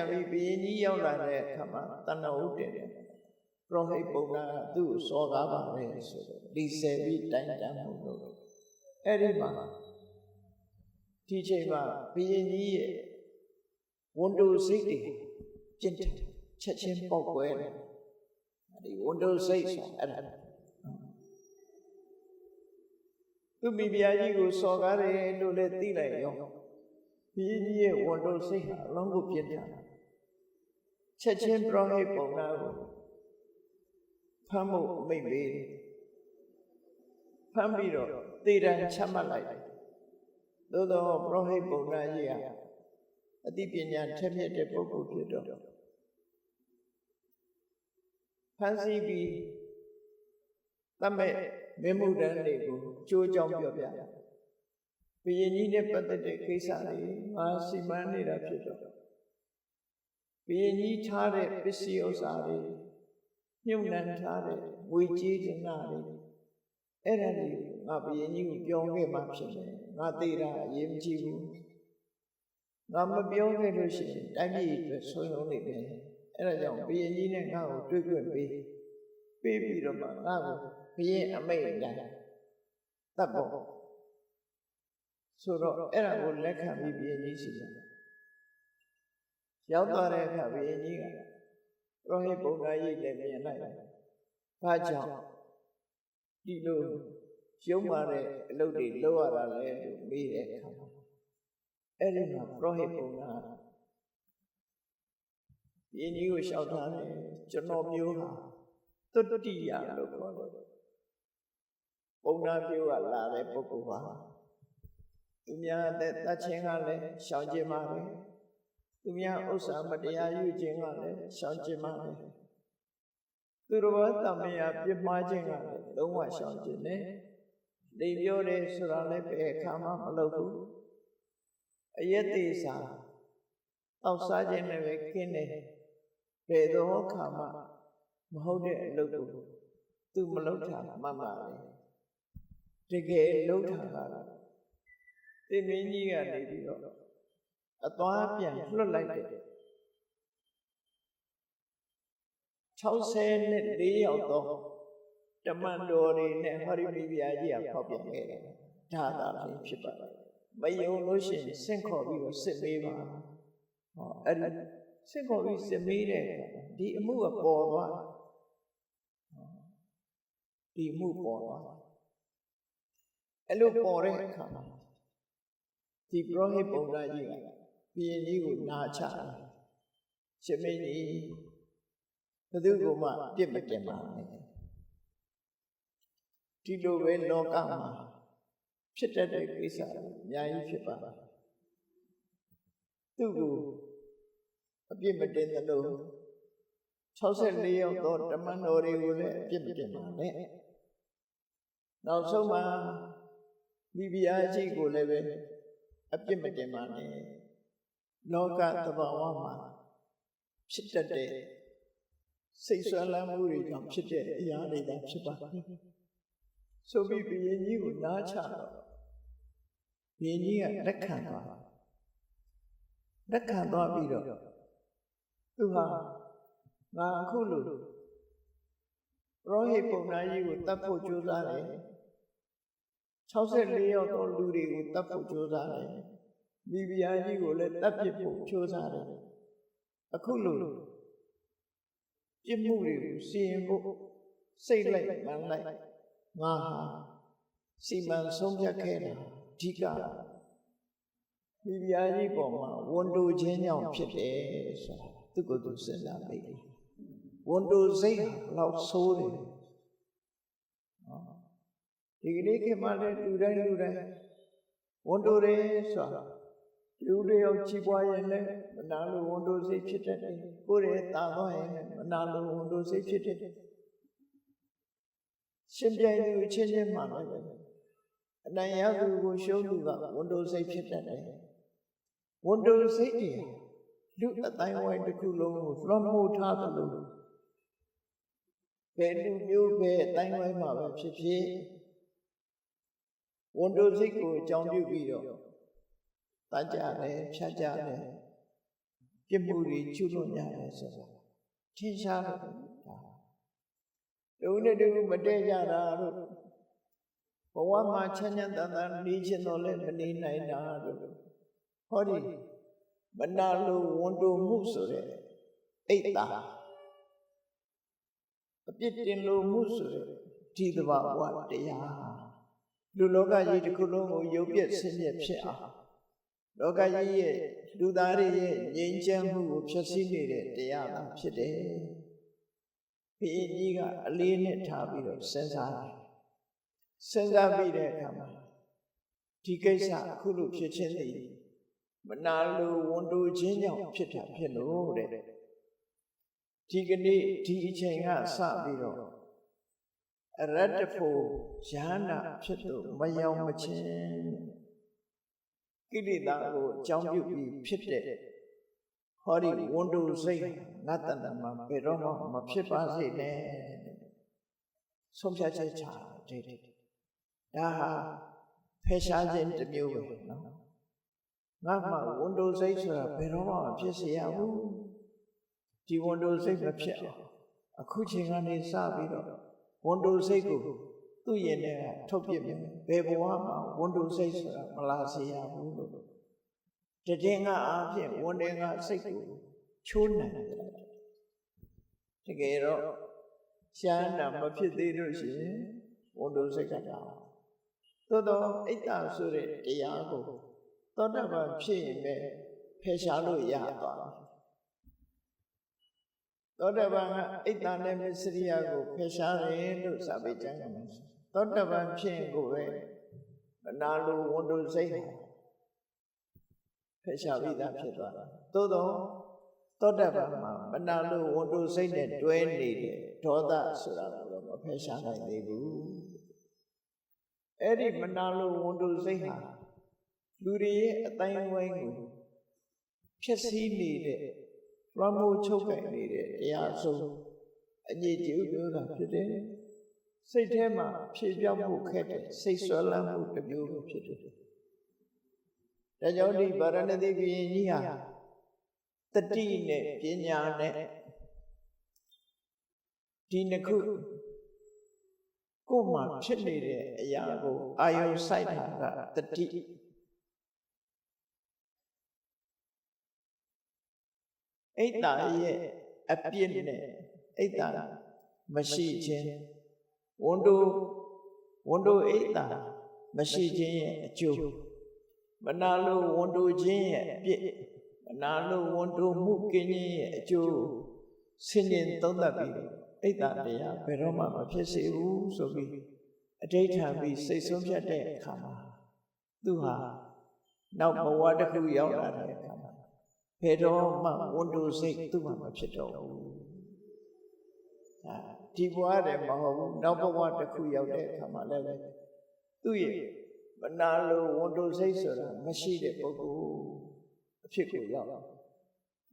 ပြီးဘုရင်ကြီးရောက်လာတဲ့အခါမှာတဏှာဥတင်တယ်ပရောဟိတ်ပုံနာကသူ့ကိုစော်ကားပါပဲဆိုတော့ဒီဆယ်ပြီးတိုင်တန်းမှုလို့အဲ့ဒီမှာဒီချိန်မှာဘုရင်ကြီးရဲ့ဝန်တိုစိတ်တွေပြင်းချက်ချင်းပေါက်ကွဲတယ်ဒီဝန်တိုစိတ်ဆိုအဲ့ဒါသူမိဖုရားကြီးကိုစော်ကားတယ်လို့လည်းသိလိုက်ရောဘုရင်ကြီးရဲ့ဝန်တိုစိတ်ဟာအလုံးကိုပြင်းထန်ချက်ချင်းပရောဟိတ်ပုံနာကိုဖမ်းဖို့မိန့်ပေးဖမ်းပြီးတော့သေတံချမှတ်လိုက်သို့သောပရောဟိတ်ပုံနာကြီးဟာအသိပညာထက်မြက်တဲ့ပုဂ္ဂိုလ်ဖြစ်တော့ဖမ်းဆီးပြီးတတ်မဲ့မေမှုတန်းတွေကိုကြိုးကြောင်းပြောပြဘုရင်ကြီးနဲ့ပတ်သက်တဲ့ကိစ္စတွေငါစီမံနေတာဖြစ်တော့ဘုရင်ကြီးထားတဲ့ပစ္စည်းဥစ္စာတွေညှို့နှံထားတဲ့ငွေကြေးဒနာတွေအဲ့ဒါတွေငါဘုရင်ကြီးကိုပြောခဲ့မှဖြစ်တယ်ငါသိတာအရေးမကြီးဘူးငါမပြောခဲ့လို့ရှိရင်တိုင်းပြည်အတွက်ဆုံးရှုံးနေတယ်အဲ့ဒါကြောင့်ဘုရင်ကြီးနဲ့ငါ့ကိုတွေ့ခွင့်ပေးပြီးတော့မှငါ့ကိုဘုရင်အမိန့်တိုင်းတတ်ဖို့ဆိုတော့အဲ့ဒါကိုလက်ခံပြီးဘုရင်ကြီးရှိတယ်ရောက်သွားတဲ့အခါဘုရင်ကြီးကပရောဟိတ်ပုံနာကြီးလည်းမြင်လိုက်တယ်ဘာကြောင့်ဒီလိုရုံးမာတဲ့အလုပ်တွေလုပ်ရတာလဲလို့မေးတဲ့အခါအဲ့ဒီမှာပရောဟိတ်ပုံနာဘုရင်ကြီးကိုလျှောက်ထားတယ်ကျွန်တော်မျိုးဟာတုတ္တိယလို့ခေါ်တယ် ပုံနာပြုကလာတဲ့ပုဂ္ဂိုလ်ဟာသူများတဲ့တတ်ခြင်းကလည်းရှောင်ကျင်ပါပဲသူများဥစ္စာမတရားယူခြင်းကလည်းရှောင်ကျင်ပါပဲသူတော်ဘာတမယာပြမှားခြင်းကလည်းလုံးဝရှောင်ကျင်တယ်လိမ်ပြောတယ်ဆိုတာလည်းဘယ်အခါမှမလုပ်ဘူးအယက်သေးစာတောက်စားခြင်းနဲ့ပဲခင်းတယ်ဘယ်တော့ခါမှမဟုတ်တဲ့အလုပ်ကိုသူမလုပ်တာမှန်ပါလေတကယ်လုပ်တာကတော့တင်မင်းကြီးကနေပြီးတော့အသွားပြန်လွတ်လိုက်တယ်64ယောက်တော့တမန်တော်တွေနဲ့ဟောဒီမိဖုရားကြီးကဖောက်ပြန်ခဲ့တယ်ဒါသာလည်းဖြစ်ပါတယ်မယုံလို့ရှိရင်ဆင့်ခေါ်ပြီးတော့စစ်မေးပါဟောအဲ့ဒီဆင့်ခေါ်ပြီးစစ်မေးတဲ့ဒီအမှုကပေါ်သွားဒီမှုပေါ်သွားအဲ့လိုပေါ်တဲ့အခါမှာဒီပရောဟိတ်ပုံနာကြီးကဘုရင်ကြီးကိုနာချတယ်ရှင်မင်းကြီးဘယ်သူကမှပြစ်မတင်ပါနဲ့ဒီလိုပဲလောကမှာဖြစ်တတ်တဲ့ကိစ္စအများကြီးဖြစ်ပါတယ်သူ့ကိုအပြစ်မတင်သလို64ယောက်သောတမန်တော်တွေကိုလည်းအပြစ်မတင်ပါနဲ့နောက်ဆုံးမှာမိဖုရားကြီးကိုလည်းပဲအပြစ်မတင်ပါနဲ့လောကသဘာဝမှာဖြစ်တတ်တဲ့စိတ်ဆွမ်းလန်းမှုတွေကြောင့်ဖြစ်တဲ့အရာတွေသာဖြစ်ပါတယ်ဆိုပြီးဘုရင်ကြီးကိုနားချတော့ဘုရင်ကြီးကလက်ခံသွားပြီးတော့သူဟာငါအခုလိုရောဟိတ်ပုံနာကြီးကိုတတ်ဖို့ကြိုးစားတယ်64ယောက်သောလူတွေကိုတတ်ဖို့ကြိုးစားတယ်မိဖုရားကြီးကိုလည်းတတ်ပြစ်ဖို့ကြိုးစားတယ်အခုလိုပြစ်မှုတွေကိုစီရင်ဖို့စိတ်လိုက်မှန်လိုက်ငါဟာစီမံဆုံးဖြတ်ခဲ့တာအဓိကမိဖုရားကြီးပေါ်မှာဝန်တိုခြင်းကြောင့်ဖြစ်တယ်ဆိုတာသူ့ကိုယ်သူစဉ်းစားမိတယ်ဝန်တိုစိတ်လောက်ဆိုးတယ်ဒီကနေ့ခေတ်မှာလည်းလူတိုင်းဝန်တိုတယ်ဆိုတာလူတွေရောက်ချီးပွားရင်လည်းမနာလိုဝန်တိုစိတ်ဖြစ်တတ်တယ်ကိုယ်ရဲ့တာသွားရင်လည်းမနာလိုဝန်တိုစိတ်ဖြစ်တတ်တယ်ရှင်ပြိုင်သူချင်းချင်းမှလည်းအနိုင်ရသူကိုရှုံးသူကဝန်တိုစိတ်ဖြစ်တတ်တယ်ဝန်တိုစိတ်တွေလူအတိုင်းဝိုင်းတစ်ခုလုံးကိုလွှမ်းမိုးထားသလိုဘယ်လူမျိုးပဲအတိုင်းဝိုင်းမှာပဲဖြစ်ဖြစ်ဝန်တိုစိတ်ကိုအကြောင်းပြုပြီးတော့တတ်ကြတယ်ဖြတ်ကြတယ်ပြစ်မှုတွေကျူးလွန်ကြတယ်ဆိုတာထင်ရှားတယ်တူနဲ့တူမတည့်ကြတာတို့ဘဝမှာချမ်းချမ်းသာသာနေချင်တော့လည်းမနေနိုင်တာတို့ဟောဒီမနာလိုဝန်တိုမှုဆိုတဲ့အိတ်တာအပြစ်တင်လိုမှုဆိုတဲ့ဒီသဘာဝတရားလူလောကကြီးတစ်ခုလုံးကိုရုပ်ပြက်ဆင်းရဲဖြစ်အောင်လောကကြီးရဲ့လူသားတွေရဲ့ငြိမ်းချမ်းမှုကိုဖျက်ဆီးနေတဲ့တရားသာဖြစ်တယ်ဘုရင်ကြီးကအလေးနဲ့ထားပြီးတော့စဉ်းစားပြီးတဲ့အခါမှာဒီကိစ္စအခုလိုဖြစ်ခြင်းတွေမနာလိုဝန်တိုခြင်းကြောင့်ဖြစ်တာဖြစ်လို့တဲ့ဒီကနေ့ဒီအချိန်ကစပြီးတော့အရတ္တဖို့ယန္တာဖြစ်လို့မယောင်မချင်းကိလေသာကိုအကြောင်းပြုပြီးဖြစ်တဲ့ဟောဒီဝန်တိုစိတ်ငါတဏ္ဍမှာဘယ်တော့မှမဖြစ်ပါစေနဲ့ဆုံးဖြတ်ချက်ချတယ်ဒါဟာဖယ်ရှားခြင်းတစ်မျိုးပဲနော်ငါမှဝန်တိုစိတ်ဆိုတာဘယ်တော့မှမဖြစ်စေရဘူးဒီဝန်တိုစိတ်မဖြစ်အောင်အခုချိန်ကနေစပြီးတော့ဝန်တိုစိတ်ကိုသူ့ရင်ထဲကထုတ်ပြမယ်ဘယ်ဘဝမှာဝန်တိုစိတ်ဆိုတာမလာစေရဘူးလို့တည်ငါအားဖြင့်ဝန်တင်ကစိတ်ကိုချိုးနိုင်တယ်တကယ်တော့ရှမ်းတာမဖြစ်သေးလို့ရှိရင်ဝန်တိုစိတ်ကတာသို့တော့အိတ်တာဆိုတဲ့တရားကိုသောတာပန်ဖြစ်ရင်ပဲဖယ်ရှားလို့ရသွားတယ်သောတာပန်ကအိတ်တာနဲ့မစ္စရိယကိုဖယ်ရှားတယ်လို့စာပေကျမ်းက သောတပန်ဖြစ်ကိုပဲမနာလိုဝန်တိုစိတ်ဖယ်ရှားပြီးသားဖြစ်သွားတာသို့တော့သောတပန်မှာမနာလိုဝန်တိုစိတ်နဲ့တွဲနေတဲ့ဒေါသဆိုတာတော့မဖယ်ရှားနိုင်သေးဘူးအဲ့ဒီမနာလိုဝန်တိုစိတ်ဟာလူတွေရဲ့အတိုင်းအဝိုင်းကိုဖြည့်ဆည်းနေတဲ့လွှမ်းမိုးချုပ်ကိုင်နေတဲ့တရားဆုံးအညစ်အကြေးပြောတာဖြစ်တယ်စိတ်ထဲမှာဖြည့်ပြောင်းမှုခက်တဲ့စိတ်ဆွဲလန်းမှုတစ်မျိုးပဲဖြစ်တယ်ဒါကြောင့်ဒီဗာရဏသီဘုရင်ကြီးဟာတတိနဲ့ပညာနဲ့ဒီနှစ်ခုကိုယ်မှာဖြစ်နေတဲ့အရာကိုအာယုံစိုက်တာကတတိအိတ်တာရဲ့အပြစ်နဲ့အိတ်တာမရှိခြင်းဝန်တိုအိတ်တာမရှိခြင်းရဲ့အကျိုးမနာလိုဝန်တိုခြင်းရဲ့အပြစ်မနာလိုဝန်တိုမှုကင်းခြင်းရဲ့အကျိုးဆင်ခြင်သုံးသပ်ပြီးအိတ်တာတရားဘယ်တော့မှမဖြစ်စေဘူးဆိုပြီးအဋ္ဌံပြီးစိတ်ဆုံးဖြတ်တဲ့အခါမှာသူဟာနောက်ဘဝတစ်ခုရောက်လာတဲ့အခါမှာဘယ်တော့မှဝန်တိုစိတ်သူ့မှာမဖြစ်တော့ဘူးဒီဘဝတည်းမဟုတ်ဘူးနောက်ဘဝတစ်ခုရောက်တဲ့အခါမှာလည်းသူ့ရဲ့မနာလိုဝန်တိုစိတ်ဆိုတာမရှိတဲ့ပုဂ္ဂိုလ်အဖြစ်ကိုရောက်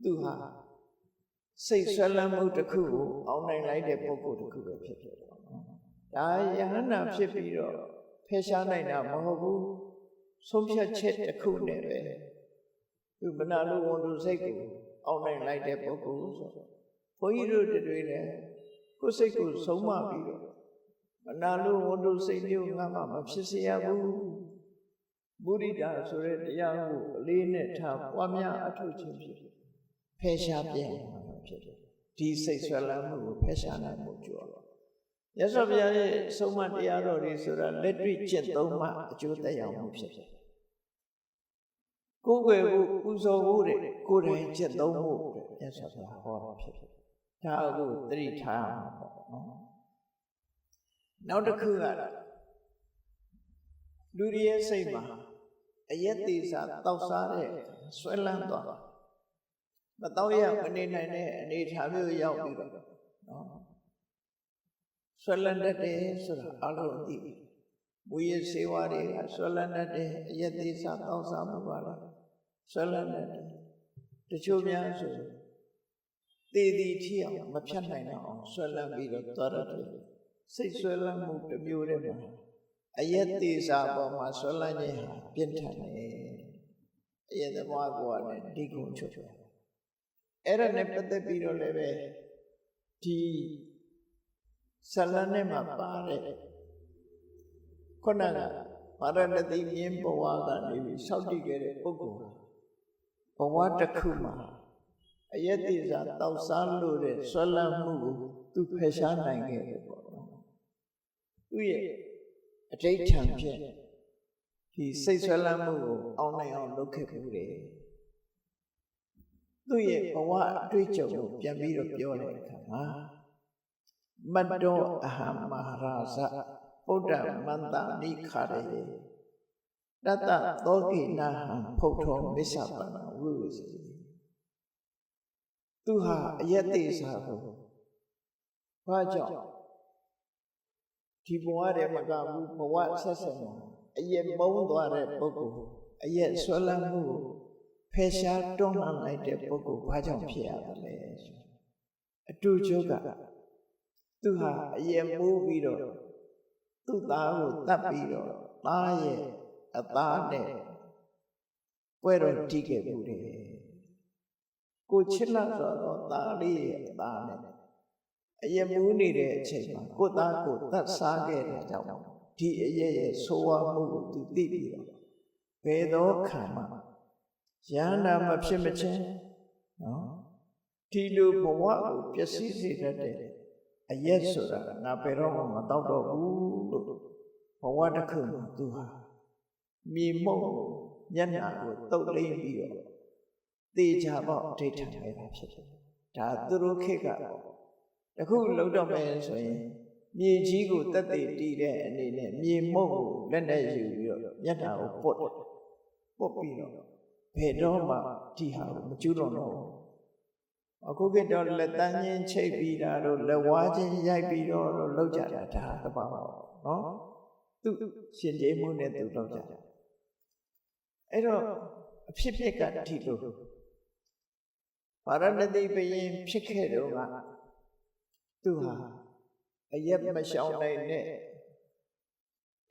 သူဟာစိတ်ဆွဲလန်းမှုတစ်ခုကိုအောင်နိုင်လိုက်တဲ့ပုဂ္ဂိုလ်တစ်ခုပဲဖြစ်တယ်ဒါယဟန္တာဖြစ်ပြီးတော့ဖယ်ရှားနိုင်တာမဟုတ်ဘူးဆုံးဖြတ်ချက်တစ်ခုနဲ့ပဲသူမနာလိုဝန်တိုစိတ်ကိုအောင်နိုင်လိုက်တဲ့ပုဂ္ဂိုလ်ဆိုဘုန်းကြီးတို့တွေလည်းကိုယ်စိတ်ကိုဆုံးမပြီးတော့မနာလိုဝန်တိုစိတ်မျိုးငါမှမဖြစ်စေရဘူးမုဒိတာဆိုတဲ့တရားကိုအလေးနဲ့ထားပွားများအထောက်ချင်းဖြစ်ဖယ်ရှားပြန်ဖြစ်ဒီစိတ်ဆွဲလန်းမှုကိုဖယ်ရှားနိုင်မှုကြော်ရသော်ဘုရားရဲ့ဆုံးမတရားတော်တွေဆိုတာလက်တွေ့ကျင့်သုံးမှအကျိုးသက်ရောက်မှုဖြစ်တယ်ကိုယ်ွယ်ဖို့ပူဇော်ဖို့တဲ့ကိုယ်တိုင်ကျင့်သုံးဖို့ရသော်ဘုရားဟောတာဖြစ်တယ်ဒါအခုသတိထားရမှာပေါ့နော်နောက်တစ်ခုကလူတွေရဲ့စိတ်မှာအယက်သေးစားတောက်စားတဲ့ဆွဲလန်းသွားမတော့ရမနေနိုင်တဲ့အနေအထားမျိုးရောက်ပြီးတော့နော်ဆွဲလန်းတတ်တယ်ဆိုတာအလုံးသိပြီမူရစေဝါတွေကဆွဲလန်းတတ်တယ်အယက်သေးစားတောက်စားမှုပါလားဆွဲလန်းတတ်တယ်တချို့များဆိုသေသည်ထီအောင်မဖြတ်နိုင်တော့အောင်ဆွဲလန်းပြီးတော့သွားရတယ်စိတ်ဆွဲလန်းမှုတစ်မျိုးတည်းမှာအယက်သေးစားပေါ်မှာဆွဲလန်းခြင်းဟာပြင်းထန်တယ်အယက်သမားကလည်းဒီကုန်းချုပ်အဲ့ဒါနဲ့ပတ်သက်ပြီးတော့လည်းပဲဒီဇလန်နဲ့မှာပါတဲ့ခုနကဗာရဏသီမြင်းဘဝကနေပြီးဆောက်တည်ခဲ့တဲ့ပုဂ္ဂိုလ်ဘဝတစ်ခုမှာအယက်တိစားတောက်စားလို့တဲ့ဆွဲလန်းမှုကိုသူဖယ်ရှားနိုင်ခဲ့တယ်ပေါ့နော်သူရဲ့အဋ္ဌံဖြင့်ဒီစိတ်ဆွဲလန်းမှုကိုအောင်နိုင်အောင်လုပ်ခဲ့မှုတယ်သူ့ရဲ့ဘဝအတွေ့အကြုံကိုပြန်ပြီးတော့ပြောတဲ့အခါမှာမတ္တောအဟံမဟာရာဇဗုဒ္ဓမန္တာနိခါရေတတသောကိနာဟံဖုတ်ထောမစ္ဆပနဝိဝစီသူဟာအယက်သေးစားကိုဘာကြောင့်ဒီဘဝတည်းမကဘူးဘဝဆက်ဆက်မှာအယက်မုန်းသွားတဲ့ပုဂ္ဂိုလ်အယက်ဆွဲလန်းမှုကိုဖယ်ရှားတွန်းလှန်လိုက်တဲ့ပုဂ္ဂိုလ်ဘာကြောင့်ဖြစ်ရတယ်လဲအတူကျုပ်ကသူဟာအယက်မိုးပြီးတော့သူ့သားကိုတတ်ပြီးတော့သားရဲ့အသားနဲ့ပွဲတော်တီးခဲ့မှုတယ်ကိုချစ်လက်ဆိုတော့သားလေးရဲ့အသားနဲ့အယက်မိုးနေတဲ့အချိန်မှာကိုသားကိုတတ်စားခဲ့တဲ့ကြောင့်ဒီအယက်ရဲ့ဆိုးဝါးမှုကိုသူသိပြီးတော့ဘယ်တော့ခံမှယန္တာမဖြစ်မချင်းနော်ဒီလိုဘဝကိုပျက်စီးစေတတ်တဲ့အယက်ဆိုတာငါဘယ်တော့မှမတော့တော့ဘူးလို့ဘဝတစ်ခုမှာသူဟာမြေမှုန့်မျက်နှာကိုတုပ်လိမ့်ပြီးတော့သေချာပေါက်အဋ္ဌံခဲ့တာဖြစ်တယ်ဒါသူတို့ခေတ်ကတခုလောက်တော့မယ်ဆိုရင် မြေကြီးကိုတက်တည်တည်တဲ့အနေနဲ့မြေမုတ်ကိုလက်နဲ့ယူပြီးတော့မျက်နှာကိုပုတ်ပြီးတော့ဘယ်တော့မှဒီဟာကိုမကျူးလွန်တော့အခုကတော့လက်တန်းချင်းချိတ်ပြီးတာတို့လက်ဝါးချင်းရိုက်ပြီးတော့လောက်ကြတာဒါတပါတော့နော်သူရှင်ကျေးမှုနဲ့သူလောက်ကြတာအဲ့တော့အဖြစ်ကဒီလိုပါရဏတိဘယင်ဖြစ်ခဲ့တော့ကသူဟာအရက်မရှောင်နိုင်နဲ့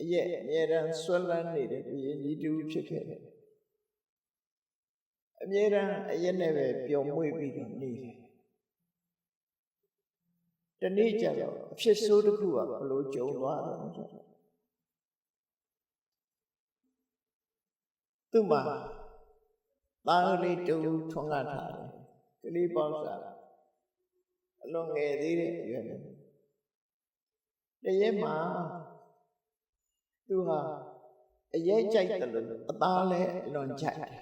အရက်အမြဲတမ်းဆွဲလန်းနေတဲ့ဘုရင်ကြီးတူဖြစ်ခဲ့တယ်အမြဲတမ်းအရက်နဲ့ပဲပျော်မွေ့ပြီးတော့နေတယ်တနေ့ကျတော့အဖြစ်ဆိုးတစ်ခုကဘလို့ကြုံသွားတယ်ဆိုတော့သူ့မှာသားလေးတူထွန်းကားထားတယ်ကလေးပေါင်းစားအလွန်ငယ်သေးတဲ့ရွယ်တရက်မှာသူဟာအရေးကြိုက်တယ်လို့အသားလည်းအလွန်ကြိုက်တယ်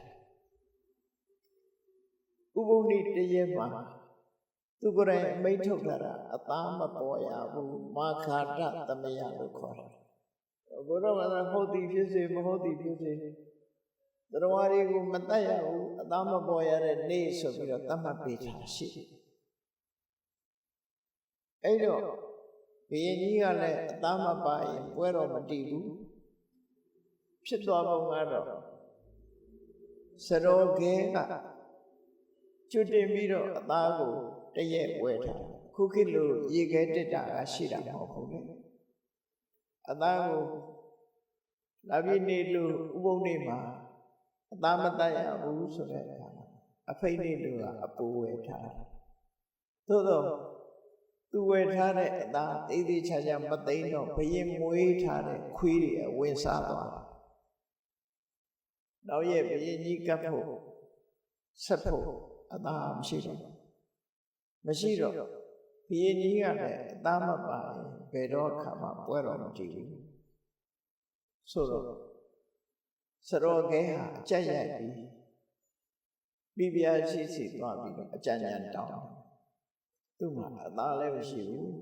ဥပုံနေတရက်မှာသူကိုယ်တိုင်အမိန့်ထုတ်လာတာအသားမပေါ်ရဘူးမာခာတသမယလို့ခေါ်တယ်ဘုရားမသာဟုတ်သည်ဖြစ်စေမဟုတ်သည်ဖြစ်စေတရားဝါတွေကိုမတတ်ရဘူးအသားမပေါ်ရတဲ့နေ့ဆိုပြီးတော့သတ်မှတ်ပေးထားရှိအဲ့တော့ဘုရင်ကြီးကလည်းအသားမပါရင်ပွဲတော်မတည်ဘူးဖြစ်သွားပုံကတော့စရောဂဲကကျွတ်တင်ပြီးတော့အသားကိုတရက်ဝဲထားခုခေတ်လိုရေခဲတက်တာကရှိတာမဟုတ်ဘူးလေအသားကိုလာပြီးနေလို့ဥပုံနေမှာအသားမတတ်ရဘူးဆိုတဲ့အခါအဖိတ်နေလို့ကအပူဝဲထားတယ်သို့တော့သူဝယ်ထားတဲ့အသားသေးသေးချာချာမသိမ်းတော့ဘယင်မွေးထားတဲ့ခွေးတွေဝင်စားသွားနောက်ရဲ့ဘယင်ကြီးကပ်ဖို့ဆက်ဖို့အသားမရှိတော့မရှိတော့ဘယင်ကြီးကလည်းအသားမပါရင်ဘယ်တော့ခါမှပွဲတော်မတည်ဘူးဆိုတော့စရောဂဲဟာအကြက်ရိုက်ပြီးပြီးပြားရှိသွားပြီးတော့အကြံဉာဏ်တောင်းသူ့မှာအသားလည်းမရှိဘူး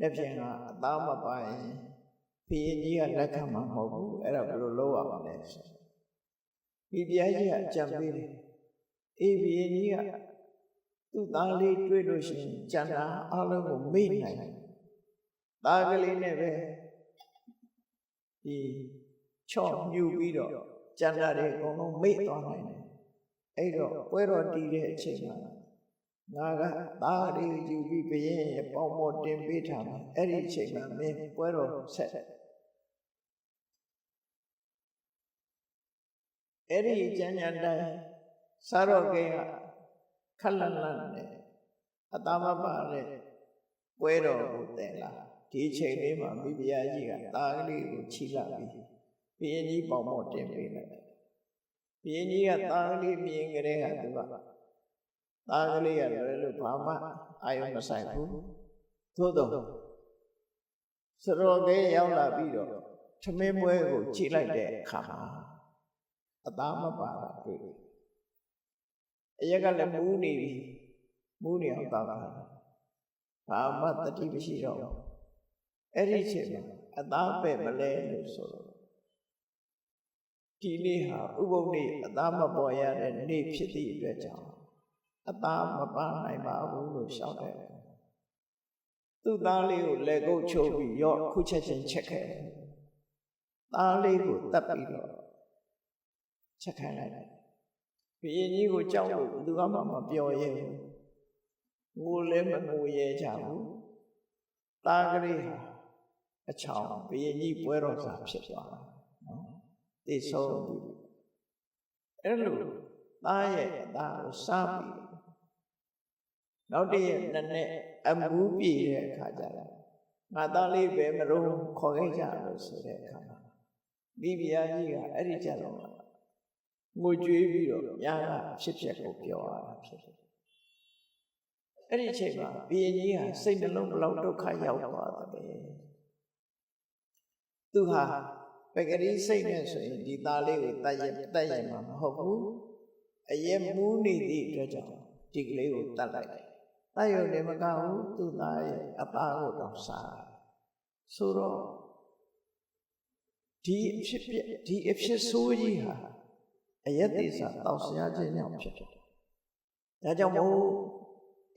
လက်ဖြင့်ကအသားမပါရင်ဘုရင်ကြီးကလက်ခံမှာမဟုတ်ဘူးအဲ့ဒါဘယ်လိုလုပ်ရမလဲဆိုပြီးပြားကြီးကအကြံပေးတယ်အေးဘုရင်ကြီးကသူ့သားလေးတွေ့လို့ရှိရင်ကျန်တာအလုံးကိုမေ့နိုင်တယ်သားကလေးနဲ့ပဲဒီချော့မြူပြီးတော့ကျန်တာတွေအကုန်လုံးမေ့သွားနိုင်တယ်အဲ့တော့ပွဲတော်တည်တဲ့အချိန်မှာငါကသားလေးယူပြီးဘုရင်ရဲ့ပေါင်းမော်တင်ပေးထားမယ်အဲ့ဒီအချိန်မှာမင်းပွဲတော်ဆက်အဲ့ဒီကျမ်းညာတိုင်းစားတော့ကဲကခက်လန့်လန့်နဲ့အသားမပါတဲ့ပွဲတော်ကိုတင်လာဒီအချိန်လေးမှာမိဖုရားကြီးကသားကလေးကိုချီလာပြီးဘုရင်ကြီးပေါင်းမော်တင်ပေးလိုက်ဘုရင်ကြီးကသားကလေးမြင်ကြတဲ့ဟာသူကသားကလေးကလည်းလို့ဘာမှအာရုံမဆိုင်ဘူးသို့တော့စရောကဲရောက်လာပြီးတော့ထမင်းပွဲကိုကြည့်လိုက်တဲ့အခါမှာအသားမပါတာတွေ့တယ်အရက်ကလည်းမူးနေပြီမူးနေအောင်သားတာဘာမှတတိမရှိတော့အဲ့ဒီချိန်မှာအသားပဲ့မလဲလို့ဆိုတော့ဒီနေ့ဟာဥပုသ်နေ့အသားမပေါ်ရတဲ့နေ့ဖြစ်သည့်အတွက်ကြောင့်အသားမပါနိုင်ပါဘူးလို့ရှောက်တယ်သူ့သားလေးကိုလက်ကုပ်ချုပ်ပြီးရော့ခုချက်ချင်းချက်ခဲ့တယ်သားလေးကိုတတ်ပြီးတော့ချက်ခိုင်းလိုက်တယ်ဘုရင်ကြီးကိုကြောက်လို့ဘယ်သူမှမပြောရဲဘူးငိုလည်းမငိုရဲကြဘူးသားကလေးဟာအချောင်ဘုရင်ကြီးပွဲတော်စာဖြစ်သွားတာနော်သိဆုံးပြီအဲ့လိုသားရဲ့အသားကိုစားပြီးနောက်တည့်ရက်နဲ့အမူးပြေတဲ့အခါကျတော့ငါသားလေးပဲမလို့ခေါ်ခဲ့ကြလို့ဆိုတဲ့အခါမှာမိဖုရားကြီးကအဲ့ဒီကြတော့ငိုကြွေးပြီးတော့ညာကဖြစ်ကိုပြောရတာဖြစ်တယ်အဲ့ဒီအချိန်မှာဘုရင်ကြီးဟာစိတ်နှလုံးဘလောက်ဒုက္ခရောက်သွားတယ်သူဟာပဂရိစိတ်နဲ့ဆိုရင်ဒီသားလေးကိုတတ်ရင်မှာမဟုတ်ဘူးအရက်မူးနေသည့်အတွက်ကြောင့်ဒီကလေးကိုတတ်လိုက်တယ်တတ်ရုံနဲ့မကဘူးသူ့သားရဲ့အသားကိုတော့စား ဆိုတော့ဒီအဖြစ်ဆိုးကြီးဟာအယက်သေးစာတောက်ဆရာခြင်းကြောင့်ဖြစ်တယ်။ဒါကြောင့်မို့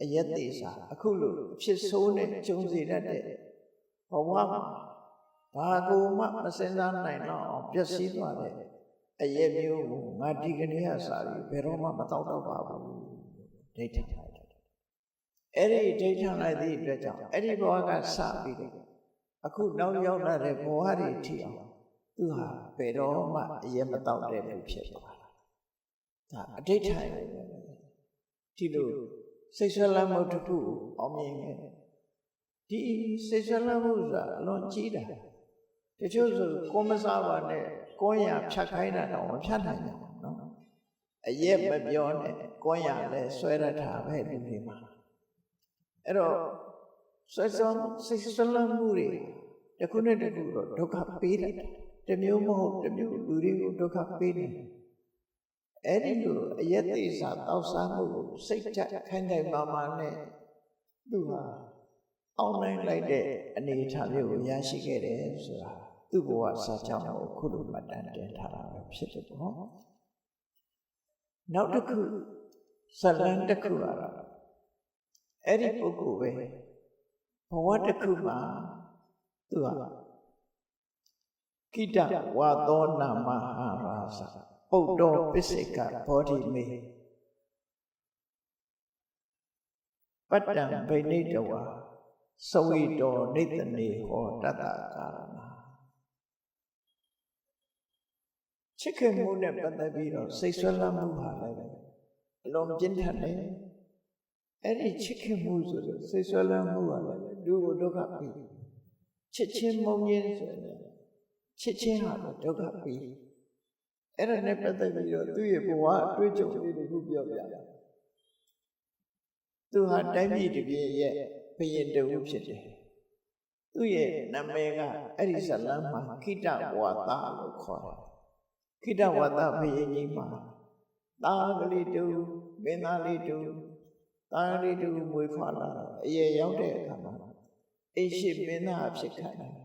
အယက်သေးစာအခုလိုအဖြစ်ဆိုးနဲ့ကျုံစေတတ်တဲ့ဘဝမှာဘာကိုမှမစင်စားနိုင်တော့အောင်ပျက်စီးသွားတဲ့အယက်မျိုးကိုငါဒီကနေ့ကစားပြီးဘယ်တော့မှမတောက်တော့ပါဘူးဒိဋ္ဌာန်လိုက်တယ်။အဲ့ဒီဒိဋ္ဌာန်လိုက်သည့်အတွက်ကြောင့်အဲ့ဒီဘဝကစပြီးတယ်အခုနောက်ရောက်လာတဲ့ဘဝတွေထိအောင်သူဟာဘယ်တော့မှအယက်မတောက်တဲ့လူဖြစ်သွားတာ။ဒါအဋိဋ္ဌာန်ဒီလိုစိတ်ဆွဲလမ်းမှုတစ်ခုအောင်မြင်ခဲ့ဒီစိတ်ဆွဲလမ်းမှုဆိုတာအလွန်ကြီးတာတချို့ဆိုကိုမစားပါနဲ့ကိုရဖြတ်ခိုင်းတာတော့မဖြတ်နိုင်ဘူးနော်အရက်မပြောနဲ့ကိုရလည်းဆွဲရတာပဲလူတွေမှာအဲ့တော့စိတ်ဆွဲလမ်းမှုတွေတစ်ခုနဲ့တစ်ခုတော့ဒုက္ခပေးတယ်တမျိုးမဟုတ်တမျိုးလူတွေကိုဒုက္ခပေးတယ်အဲ့ဒီလိုအယက်သေးစာတောက်စားမှုကိုစိတ်ချခိုင်ခိုင်မာမာနဲ့သူဟာအောင်နိုင်လိုက်တဲ့အနေအထားမျိုးကိုရရှိခဲ့တယ်ဆိုတာသူ့ဘဝစာကြောင်းကိုခုလိုမှတ်တမ်းတင်ထားတာပဲဖြစ်တယ်ပေါ့နောက်တစ်ခုဇလန်တစ်ခုကတော့အဲ့ဒီပုဂ္ဂိုလ်ပဲဘဝတစ်ခုမှာသူဟာကိတဝါသောနာမဟာရာဇပုဒ္ဒောပစ္စေကဘောဓိမေပတ္တံဗိနိတဝါသဝိတောနိတနေဟောတတ္တကာရဏချစ်ခင်မှုနဲ့ပတ်သက်ပြီးတော့စိတ်ဆွဲလမ်းမှုဟာလည်းအလွန်ပြင်းထန်တယ်အဲ့ဒီချစ်ခင်မှုဆိုတော့စိတ်ဆွဲလမ်းမှုဟာလည်းလူကိုဒုက္ခပေးချစ်ချင်းမုန်းခြင်းဆိုရင်ချစ်ချင်းဟာဒုက္ခပေးအဲ့ဒါနဲ့ပတ်သက်ပြီးတော့သူ့ရဲ့ဘဝအတွေ့အကြုံလေးတွေကိုပြောပြတာသူဟာတိုင်းပြည်တစ်ပြည်ရဲ့ဘုရင်တူဖြစ်တယ်သူ့ရဲ့နာမည်ကအဲ့ဒီဇလန်းမှာခိတဝါသလို့ခေါ်တယ်ခိတဝါသဘုရင်ကြီးမှာသားကလေးတူမင်းသားလေးတူသားလေးတူမွေးဖွားလာတာအရွယ်ရောက်တဲ့အခါမှာအိရှိမင်းသားဖြစ်ခံတယ်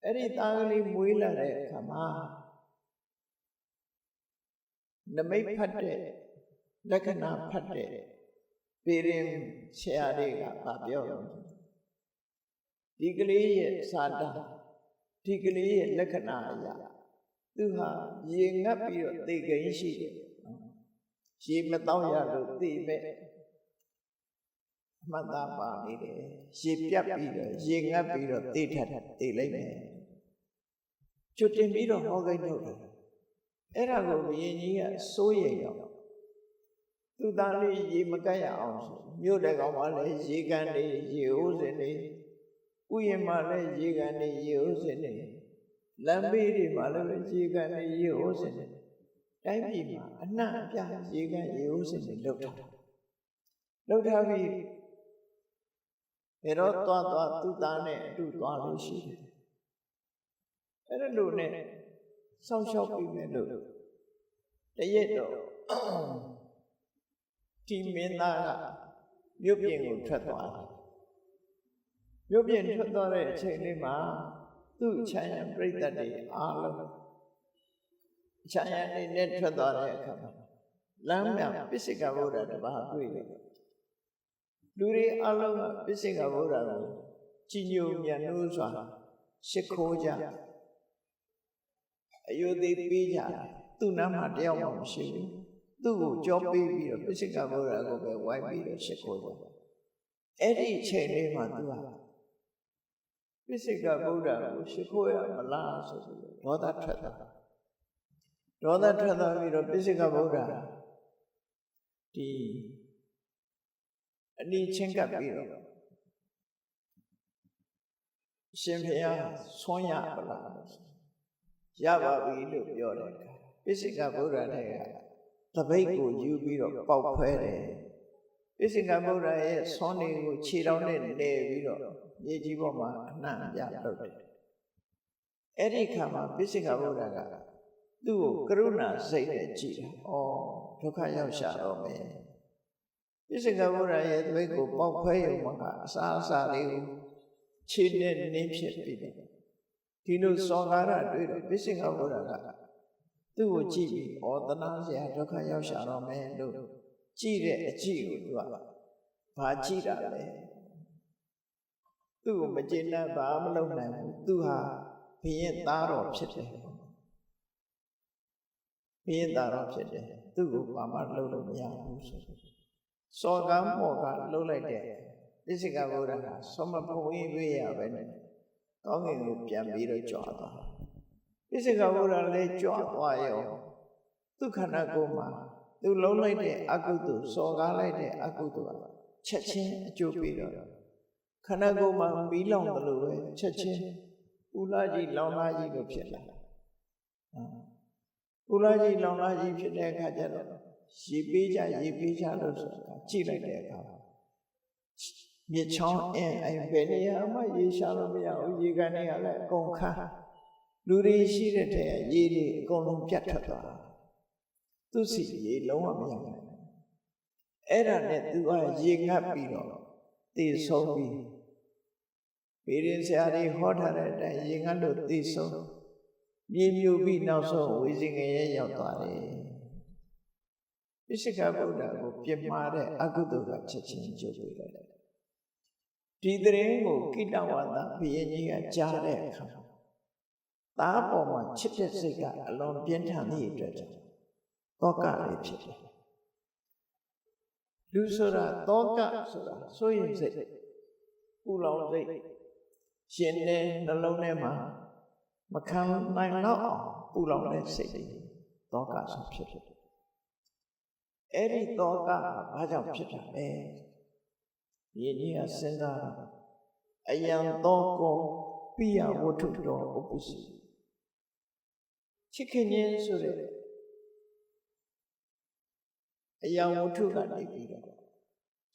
အဲ့ဒီသားကလေးမွေးလာတဲ့အခါမှာနမိတ်ဖတ်တဲ့လက္ခဏာဖတ်တဲ့ပေရင်ဆရာတွေကပြောဒီကလေးရဲ့စာတာဒီကလေးရဲ့လက္ခဏာအရာသူဟာရေငတ်ပြီးတော့သိကိန်းရှိတယ်ရေမတောင်းရလို့သိမဲ့မှတ်သားပါနေတယ်ရေပြတ်ပြီးတော့ရေငတ်ပြီးတော့သိထက်သိလိုက်မယ်ကျွတ်တင်ပြီးတော့ဟောကိန်းထုတ်တယ်အဲ့ဒါကိုဘုရင်ကြီးကစိုးရိမ်တော့သူသားလေးရေမကတ်ရအောင်ဆိုမြို့တဲ့ကောင်မှလည်းရေကန်နေရေဟိုးစင်နေဥယျာဉ်မှလည်းရေကန်နေရေဟိုးစင်နေလမ်းဘေးတွေမှာလည်းရေကန်နေရေဟိုးစင်နေတိုင်းပြည်မှာအနှံ့အပြားရေကန်ရေဟိုးစင်နေလောက်ထားပြီးဘယ်တော့သွားသူသားနဲ့အတူသွားလို့ရှိတယ်အဲ့ဒါလိုနဲ့စောင့်ရှောက်ပြီးမယ်လို့တရက်တော့ဒီမင်းသားကမြို့ပြင်ကိုထွက်သွားတယ်မြို့ပြင်ထွက်သွားတဲ့အချိန်လေးမှာသူ့ခြံရံပြိတ္တတွေအားလုံးခြံရံနေနဲ့ထွက်သွားတဲ့အခါမှာလမ်းမြပစ္စေကဗုဒ္ဓတပါးတွေ့တယ်လူတွေအားလုံးကပစ္စေကဗုဒ္ဓကိုကြည်ညိုမြတ်လို့ဆိုတာရှ िख ိုးကြအယုသေးပေးကြသူ့နားမှာတယောက်မှမရှိဘူးသူ့ကိုကြောပေးပြီးတော့ပစ္စေကဗုဒ္ဓကိုပဲဝိုင်းပြီးတော့ရှ िख ိုးကြအဲ့ဒီအချိန်လေးမှာသူကပစ္စေကဗုဒ္ဓကိုရှ िख ိုးရမလားဆိုပြီးဒေါသထွက်သွားပြီးတော့ပစ္စေကဗုဒ္ဓဒီအနိချင်းကပ်ပြီးတော့ရှင်ဘုရားဆွမ်းရပါလားရပါပြီလို့ပြောတယ်ပစ္စေကဗုဒ္ဓတဲ့တပိတ်ကိုယူပြီးတော့ပေါက်ခွဲတယ်ပစ္စေကဗုဒ္ဓရဲ့ဆွမ်းတွေကိုခြေတော်နဲ့နေပြီးတော့မြေကြီးပေါ်မှာအနှံ့ပြလုပ်တယ်အဲ့ဒီခါမှာပစ္စေကဗုဒ္ဓကသူ့ကိုကရုဏာစိတ်နဲ့ကြည့်တယ်ဩဒုက္ခရောက်ရှာတော့မယ်ပစ္စေကဗုဒ္ဓရဲ့တပိတ်ကိုပေါက်ခွဲရုံမှာအစာလေးကို ခြေနဲ့နင်းဖြစ်ပြီးတော့ဒီလိုစောကားရတွေ့တော့ပိစိကဘုရားကသူ့ကိုကြည့်ပြီးဩသနာစရာဒုက္ခရောက်ရှာတော့မယ်လို့ကြည့်တဲ့အကြည့်ကိုသူကဘာကြည့်တာလဲသူ့ကိုမကျေနပ်ဘာမလုပ်နိုင်ဘူးသူဟာဘုရင်သားတော်ဖြစ်တယ်ဘုရင်သားတော်ဖြစ်တယ်သူ့ကိုဘာမှလုပ်လို့မရဘူးဆိုစောကမ်းမော်ကလှုပ်လိုက်တဲ့ပိစိကဘုရားကစောမဘုံရင်တွေ့ရပဲနဲ့ကောင်းကင်ကိုပြန်ပြီးတော့ကြွားသွားပိစိကဘုရားလည်းကြွားသွားရောသူခန္ဓာကိုယ်မှာသူလုံးလိုက်တဲ့အကုသိုလ်စောကားလိုက်တဲ့အကုသိုလ်ကချက်ချင်းအကျိုးပေးတော့ခန္ဓာကိုယ်မှာမီးလောင်တယ်လို့ပဲချက်ချင်းဥလာကြီးလောင်လာကြီးလို့ဖြစ်လာဥလာကြီးလောင်လာကြီးဖြစ်တဲ့အခါကျတော့ရေပေးကြလို့ဆိုတာကြည့်လိုက်တဲ့အခါမြေချောင်းအင်းအဲ့ဘယ်နေရာမှရေရှာလို့မရဘူးရေကန်တွေကလည်းအကုန်ခါလူတွေရှိတဲ့ထဲရေတွေအကုန်လုံးပြတ်ထွက်သွားတာသူစီရေလုံးဝမရနိုင်ဘူးအဲ့ဒါနဲ့သူကရေငတ်ပြီးတော့တည်ဆုံးပြီးဗေဒင်ဆရာတွေဟောထားတဲ့အတိုင်းရေငတ်လို့တည်ဆုံးမြေမြူပြီးနောက်ဆုံးဝိဇင်ငရဲရောက်သွားတယ်ပိစိကဗုဒ္ဓကိုပြစ်မှားတဲ့အကုသိုလ်ကချက်ချင်းကျုပ်ပေးလိုက်တယ်ဒီသတင်းကိုကိတဝါဒဘုရင်ကြီးကကြားတဲ့အခါသားပေါ်မှာချစ်တဲ့စိတ်ကအလွန်ပြင်းထန်သည့်အတွက်ကြောင့်တောကလေးဖြစ်တယ်လူဆိုတာတောကဆိုတာဆိုရင်စိတ်ပူလောင်စိတ်ရှင်တဲ့နှလုံးထဲမှာမခံနိုင်တော့ပူလောင်တဲ့စိတ်တွေတောကဆိုဖြစ်တယ်အဲ့ဒီတောကဘာကြောင့်ဖြစ်တာလဲဒီကြီးကစဉ်းစားအယံတောကောပိယဝတ္ထုတော်ဥပ္ပစီချစ်ခင်ခြင်းဆိုတဲ့အယံဝတ္ထုကနေပြီးတော့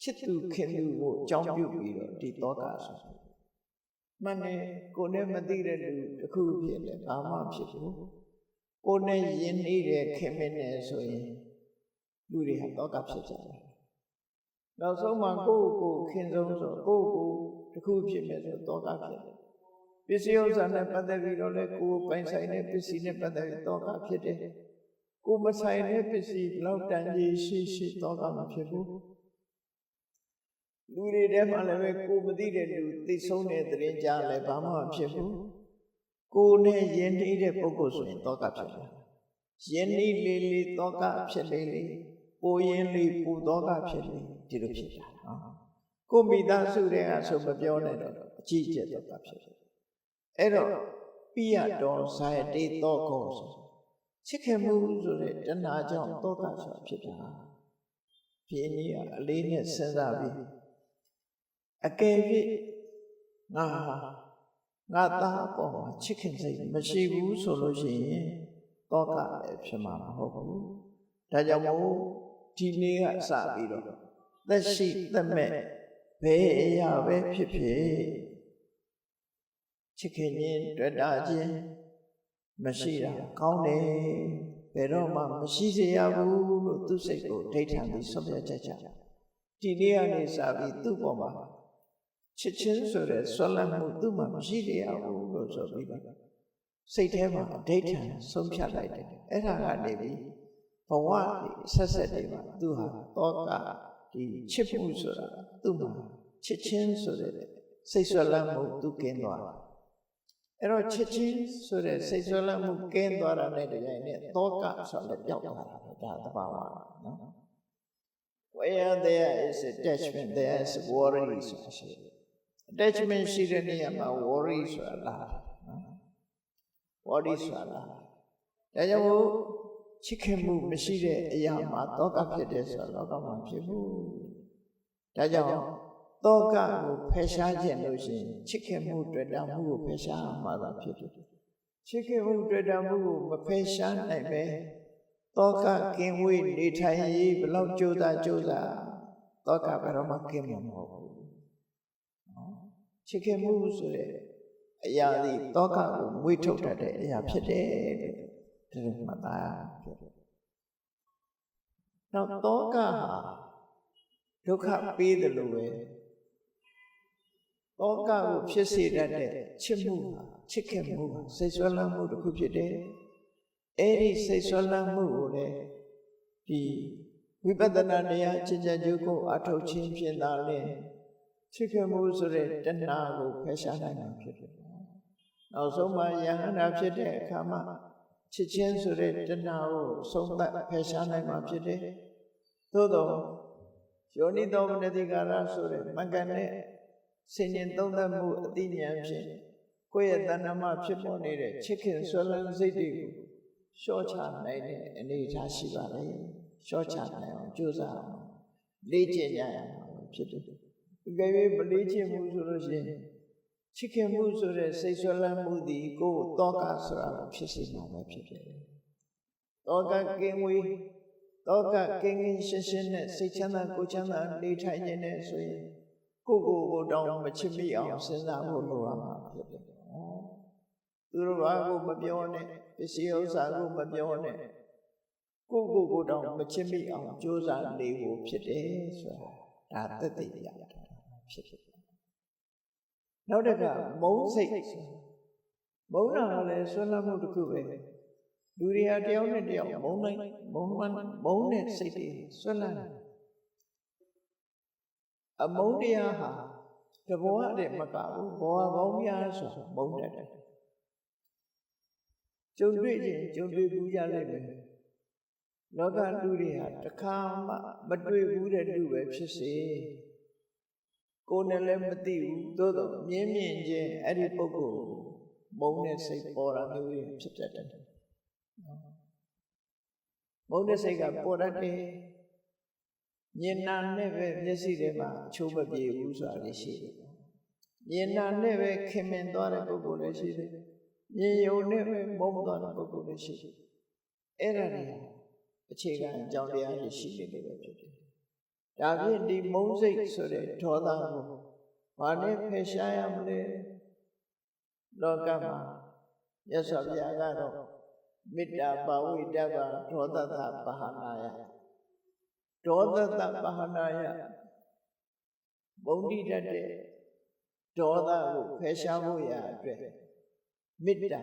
ချစ်သူခင်သူကိုအကြောင်းပြုပြီးတော့ဒီတောကဆိုမှန်တယ်ကိုယ်နဲ့မသိတဲ့လူတစ်ခုဖြစ်လဲဘာမှဖြစ်ဘူးကိုယ်နဲ့ယဉ်နေတဲ့ခင်မင်းနဲ့ဆိုရင်လူတွေဟာတောကဖြစ်ကြတယ်နောက်ဆုံးမှာကိုယ့်ကိုခင်ဆုံးဆိုကိုယ့်ကိုတစ်ခုဖြစ်မယ်ဆိုတောကဖြစ်တယ်ပစ္စည်းဥစ္စာနဲ့ပတ်သက်ပြီးတော့လဲကိုယ်ပိုင်ဆိုင်တဲ့ပစ္စည်းနဲ့ပတ်သက်ပြီးတောကဖြစ်တယ်ကိုယ်မဆိုင်တဲ့ပစ္စည်းလောက်တန်ကြီးရှိတောကမဖြစ်ဘူးလူတွေထဲမှာလည်းပဲကိုယ်မသိတဲ့လူသိဆုံးတဲ့သတင်းကြားလဲဘာမှဖြစ်ဘူးကိုယ်နဲ့ယဉ်နေတဲ့ပုဂ္ဂိုလ်ဆိုရင်တောကဖြစ်တယ်ယဉ်နေလေတောကဖြစ်လေပူရင်လေပူတောကဖြစ်လေဒီလိုဖြစ်တာနော်ကိုမိသားစုတွေကဆိုမပြောနဲ့တော့အကြီးကျယ်တောကဖြစ်တယ်အဲ့တော့ပိယတော်ဇာယတေတောကောဆိုချစ်ခင်မှုဆိုတဲ့တဏှာကြောင့်တောကဆိုဖြစ်တာပြင်းကြီးကအလေးနဲ့စဉ်းစားပြီးအကယ်၍ငါသားအပေါ်မှာချစ်ခင်စိတ်မရှိဘူးဆိုလို့ရှိရင်တောကလည်းဖြစ်မှာမဟုတ်ဘူးဒါကြောင့်မို့ဒီနေ့ကစပြီးတော့သက်ရှိသက်မဲ့ဘယ်အရာပဲဖြစ်ဖြစ်ချစ်ခင်ခြင်းတွေ့တာခြင်းမရှိတာကောင်းတယ်ဘယ်တော့မှမရှိစေရဘူးလို့သူစိတ်ကိုဒိဋ္ဌံပြီးဆုံးဖြတ်ချက်ချဒီနေ့ကနေစပြီးသူ့ပေါ်မှာချစ်ချင်းဆိုတဲ့ဆွလတ်မှုသူ့မှာမရှိစေရဘူးလို့ဆိုပြီးတော့စိတ်ထဲမှာဒိဋ္ဌံဆုံးဖြတ်လိုက်တယ်အဲ့ဒါကနေပြီးဘဝဆက်တွေမှာသူဟာတောကဒီချစ်မှုဆိုတာသူ့မှာချစ်ချင်းဆိုတဲ့စိတ်ဆွလတ်မှုသူကင်းသွားတယ်အဲ့တော့ချစ်ချင်းဆိုတဲ့စိတ်ဆွလတ်မှုကင်းသွားတာနဲ့တပြိုင်နက်တောကဆိုတဲ့ပျောက်သွားတာဒါသဘာဝနော် Where there is attachment there is worry ဆိုတာရှိတယ် attachment ရှိတဲ့နေရာမှာ worry ဆိုတာလားနော် worry ဆိုတာလားဒါကြောင့်ချစ်ခင်မှုမရှိတဲ့အရာမှာတောကဖြစ်တယ်ဆိုတော့လောကမှာဖြစ်ဘူးဒါကြောင့်တောကကိုဖယ်ရှားခြင်းလို့ရှိရင်ချစ်ခင်မှုတွေ့တာမှုကိုဖယ်ရှားမှာသာဖြစ်ဖြစ်ချစ်ခင်မှုတွေ့တာမှုကိုမဖယ်ရှားနိုင်ပဲတောကကင်းဝေးနေထိုင်ရေးဘလောက်ကြိုးစားတောကဘယ်တော့မှကင်းမှာမဟုတ်ဘူးနော်ချစ်ခင်မှုဆိုတဲ့အရာဒီတောကကိုမွေးထုတ်တတ်တဲ့အရာဖြစ်တယ်ဒီလိုမှတ်သားဖြစ်တယ်နောက်တောကဟာဒုက္ခပေးတယ်လို့ပဲ တောကကိုဖြစ်စေတတ်တဲ့ချစ်မှုချစ်ခင်မှုစိတ်ဆွဲလန်းမှုတစ်ခုဖြစ်တယ်အဲ့ဒီစိတ်ဆွဲလန်းမှုကိုလည်းဒီဝိပဿနာတရားကျင့်ကြံကြိုးကိုအထောက်ချင်းဖြင့်သာလျှင်ချစ်ခင်မှုဆိုတဲ့တဏှာကိုဖယ်ရှားနိုင်မှာဖြစ်တယ်နောက်ဆုံးမှာယဟန္တာဖြစ်တဲ့အခါမှာချစ်ချင်းဆိုတဲ့တဏှာကိုဆုံးသတ်ဖယ်ရှားနိုင်မှာဖြစ်တယ်သို့သောယောနိသောမနတိကာရဆိုတဲ့မကနဲ့ဆင်ញင်သုံးသပ်မှုအသိဉာဏ်ဖြင့်ကိုယ့်ရဲ့တဏ္ဍာမဖြစ်ပေါ်နေတဲ့ချစ်ခင်ဆွဲလန်းစိတ်တွေကိုလျှော့ချနိုင်တဲ့အနေအထားရှိပါလေလျှော့ချနိုင်အောင်ကြိုးစားအောင်လေ့ကျင့်ကြရအောင်ဖြစ်တယ်ဒီကိစ္စမလေ့ကျင့်မှုဆိုလို့ရှိရင်ချစ်ခင်မှုဆိုတဲ့စိတ်ဆွဲလန်းမှုဒီကိုယ်တောကဆိုတာဖြစ်စေမှာပဲဖြစ်တယ်တောကကင်းဝေးတောကကင်းကင်းရှင်းရှင်းနဲ့စိတ်ချမ်းသာကိုယ်ချမ်းသာနေထိုင်နေတယ်ဆိုရင်ကိုတောင်မချစ်မိအောင်စဉ်းစားဖို့လိုရမှာဖြစ်တယ်သူတို့ဘာကိုမပြောနဲ့ပစ္စည်းဥစ္စာကိုမပြောနဲ့ကိုတောင်မချစ်မိအောင်ကြိုးစားနေဖို့ဖြစ်တယ်ဆိုတာဒါသက်သေရတာဖြစ်တယ်နောက်တစ်ခါမုန်းစိတ်မုန်းတာလည်းဆွဲလန်းမှုတစ်ခုပဲလူတွေဟာတယောက်နဲ့တယောက်မုန်းတဲ့စိတ်တွေဆွဲလန်းအမုန်းတရားဟာတဘောရတဲ့မကဘူးဘောဟာပေါင်းများဆိုမုန်းတတ်တယ်ကြုံတွေ့ဘူးကြလိမ့်မယ်လောကလူတွေဟာတစ်ခါမှမတွေ့ဘူးတဲ့လူပဲဖြစ်စေကိုယ်နဲ့လည်းမသိဘူးသို့တော့မြင်ချင်းအဲ့ဒီပုဂ္ဂိုလ်မုန်းတဲ့စိတ်ပေါ်တာမျိုးတွေဖြစ်တတ်တယ်မုန်းတဲ့စိတ်ကပေါ်တတ်တယ်မြင်နာနဲ့ပဲမျက်စိထဲမှာအချိုးမပြေဘူးဆိုတာလည်းရှိတယ်မြင်နာနဲ့ပဲခင်မင်သွားတဲ့ပုဂ္ဂိုလ်လည်းရှိတယ်မြင်ယုံနဲ့ပဲမုန်းသွားတဲ့ပုဂ္ဂိုလ်လည်းရှိတယ်အဲ့ဒါတွေအခြေခံအကြောင်းတရားတွေရှိနေတယ်ပဲဖြစ်တယ်ဒါဖြင့်ဒီမုန်းစိတ်ဆိုတဲ့ဒေါသကိုဘာနဲ့ဖယ်ရှားရမလဲလောကမှာမြတ်စွာဘုရားကတော့မေတ္တာပါဝိတ္တပါဒေါသသပါဟနာယဒေါသတပါဟနာယဘုံတိတတ်တဲ့ဒေါသကိုဖယ်ရှားဖို့ရအတွက်မေတ္တာ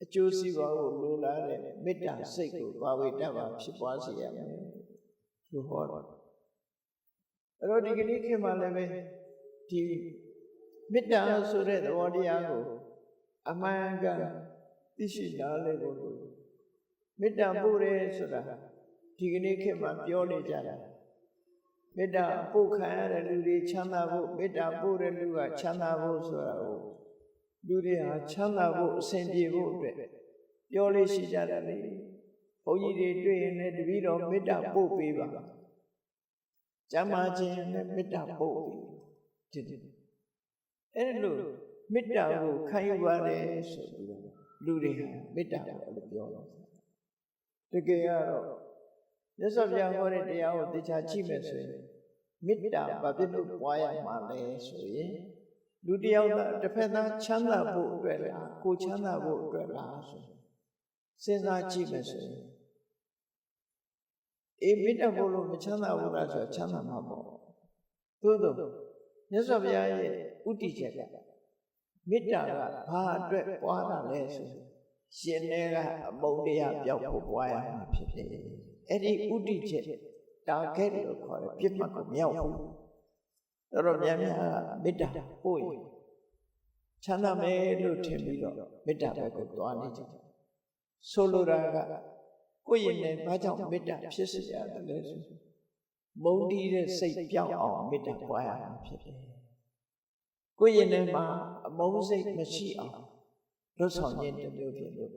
အကျိုးစီးပွားကိုလိုလားတဲ့မေတ္တာစိတ်ကိုပါဝိတ္တပါဖြစ်ပွားစေရမယ်သူဟောတော့အဲ့တော့ဒီကနေ့ခေတ်မှာလည်းပဲဒီမေတ္တာဆိုတဲ့သဘောတရားကိုအမှန်ကန်သိရှိနားလည်ဖို့မေတ္တာပို့တယ်ဆိုတာဒီကနေ့ခေတ်မှာပြောနေကြတာမေတ္တာပို့ခံရတဲ့လူတွေချမ်းသာဖို့မေတ္တာပို့တဲ့လူကချမ်းသာဖို့ဆိုတာကိုလူတွေဟာချမ်းသာဖို့အစဉ်ပြေဖို့အတွက်ပြောလို့ရှိကြတယ်လေဘုန်းကြီးတွေတွေ့ရင်လည်းတပည့်တော်မေတ္တာပို့ပေးပါကျမ်းမာခြင်းနဲ့မေတ္တာပို့ပေးဒီအဲ့လိုမေတ္တာကိုခံယူပါတယ်ဆိုပြီးတော့လူတွေဟာမေတ္တာကိုအဲ့လိုပြောတော့တကယ်ကတော့မြတ်စွာဘုရားဟောတဲ့တရားကိုသိချာကြည့်မယ်ဆိုရင်မေတ္တာဘာဖြစ်လို့ပွားရမှာလဲဆိုရင်လူတယောက်ကတစ်ဖက်သားချမ်းသာဖို့အတွက်လားကိုချမ်းသာဖို့အတွက်လားဆိုစဉ်းစားကြည့်မယ်ဆိုရင်မေတ္တာဖို့လို့မချမ်းသာဘူးလားဆိုချမ်းသာမှာပေါ့သို့တော့မြတ်စွာဘုရားရဲ့ဥတည်ချက်ကမေတ္တာကဘာအတွက်ပွားတာလဲဆိုရှင်တွေကအမုန်းတရားပြောက်ဖို့ပွားရမှာဖြစ်တယ်အဲ့ဒီဥတည်ချက်တာဂက်လို့ခေါ်တယ်ပြစ်မှတ်ကိုမရောက်ဘူးတော့များများမေတ္တာပို့ရင်ချမ်းသာမယ်လို့ထင်ပြီးတော့မေတ္တာဘက်ကိုသွားနေကြတယ်ဆိုလိုတာကကိုယ့်ရင်နဲ့ဘာကြောင့်မေတ္တာဖြစ်စေရတယ်လဲဆိုမုန်းတီးတဲ့စိတ်ပြောင်းအောင်မေတ္တာပွားရမှာဖြစ်တယ်ကိုယ့်ရင်ထဲမှာအမုန်းစိတ်မရှိအောင်လွတ်ဆောင်ခြင်းတစ်မျိုးဖြစ်လို့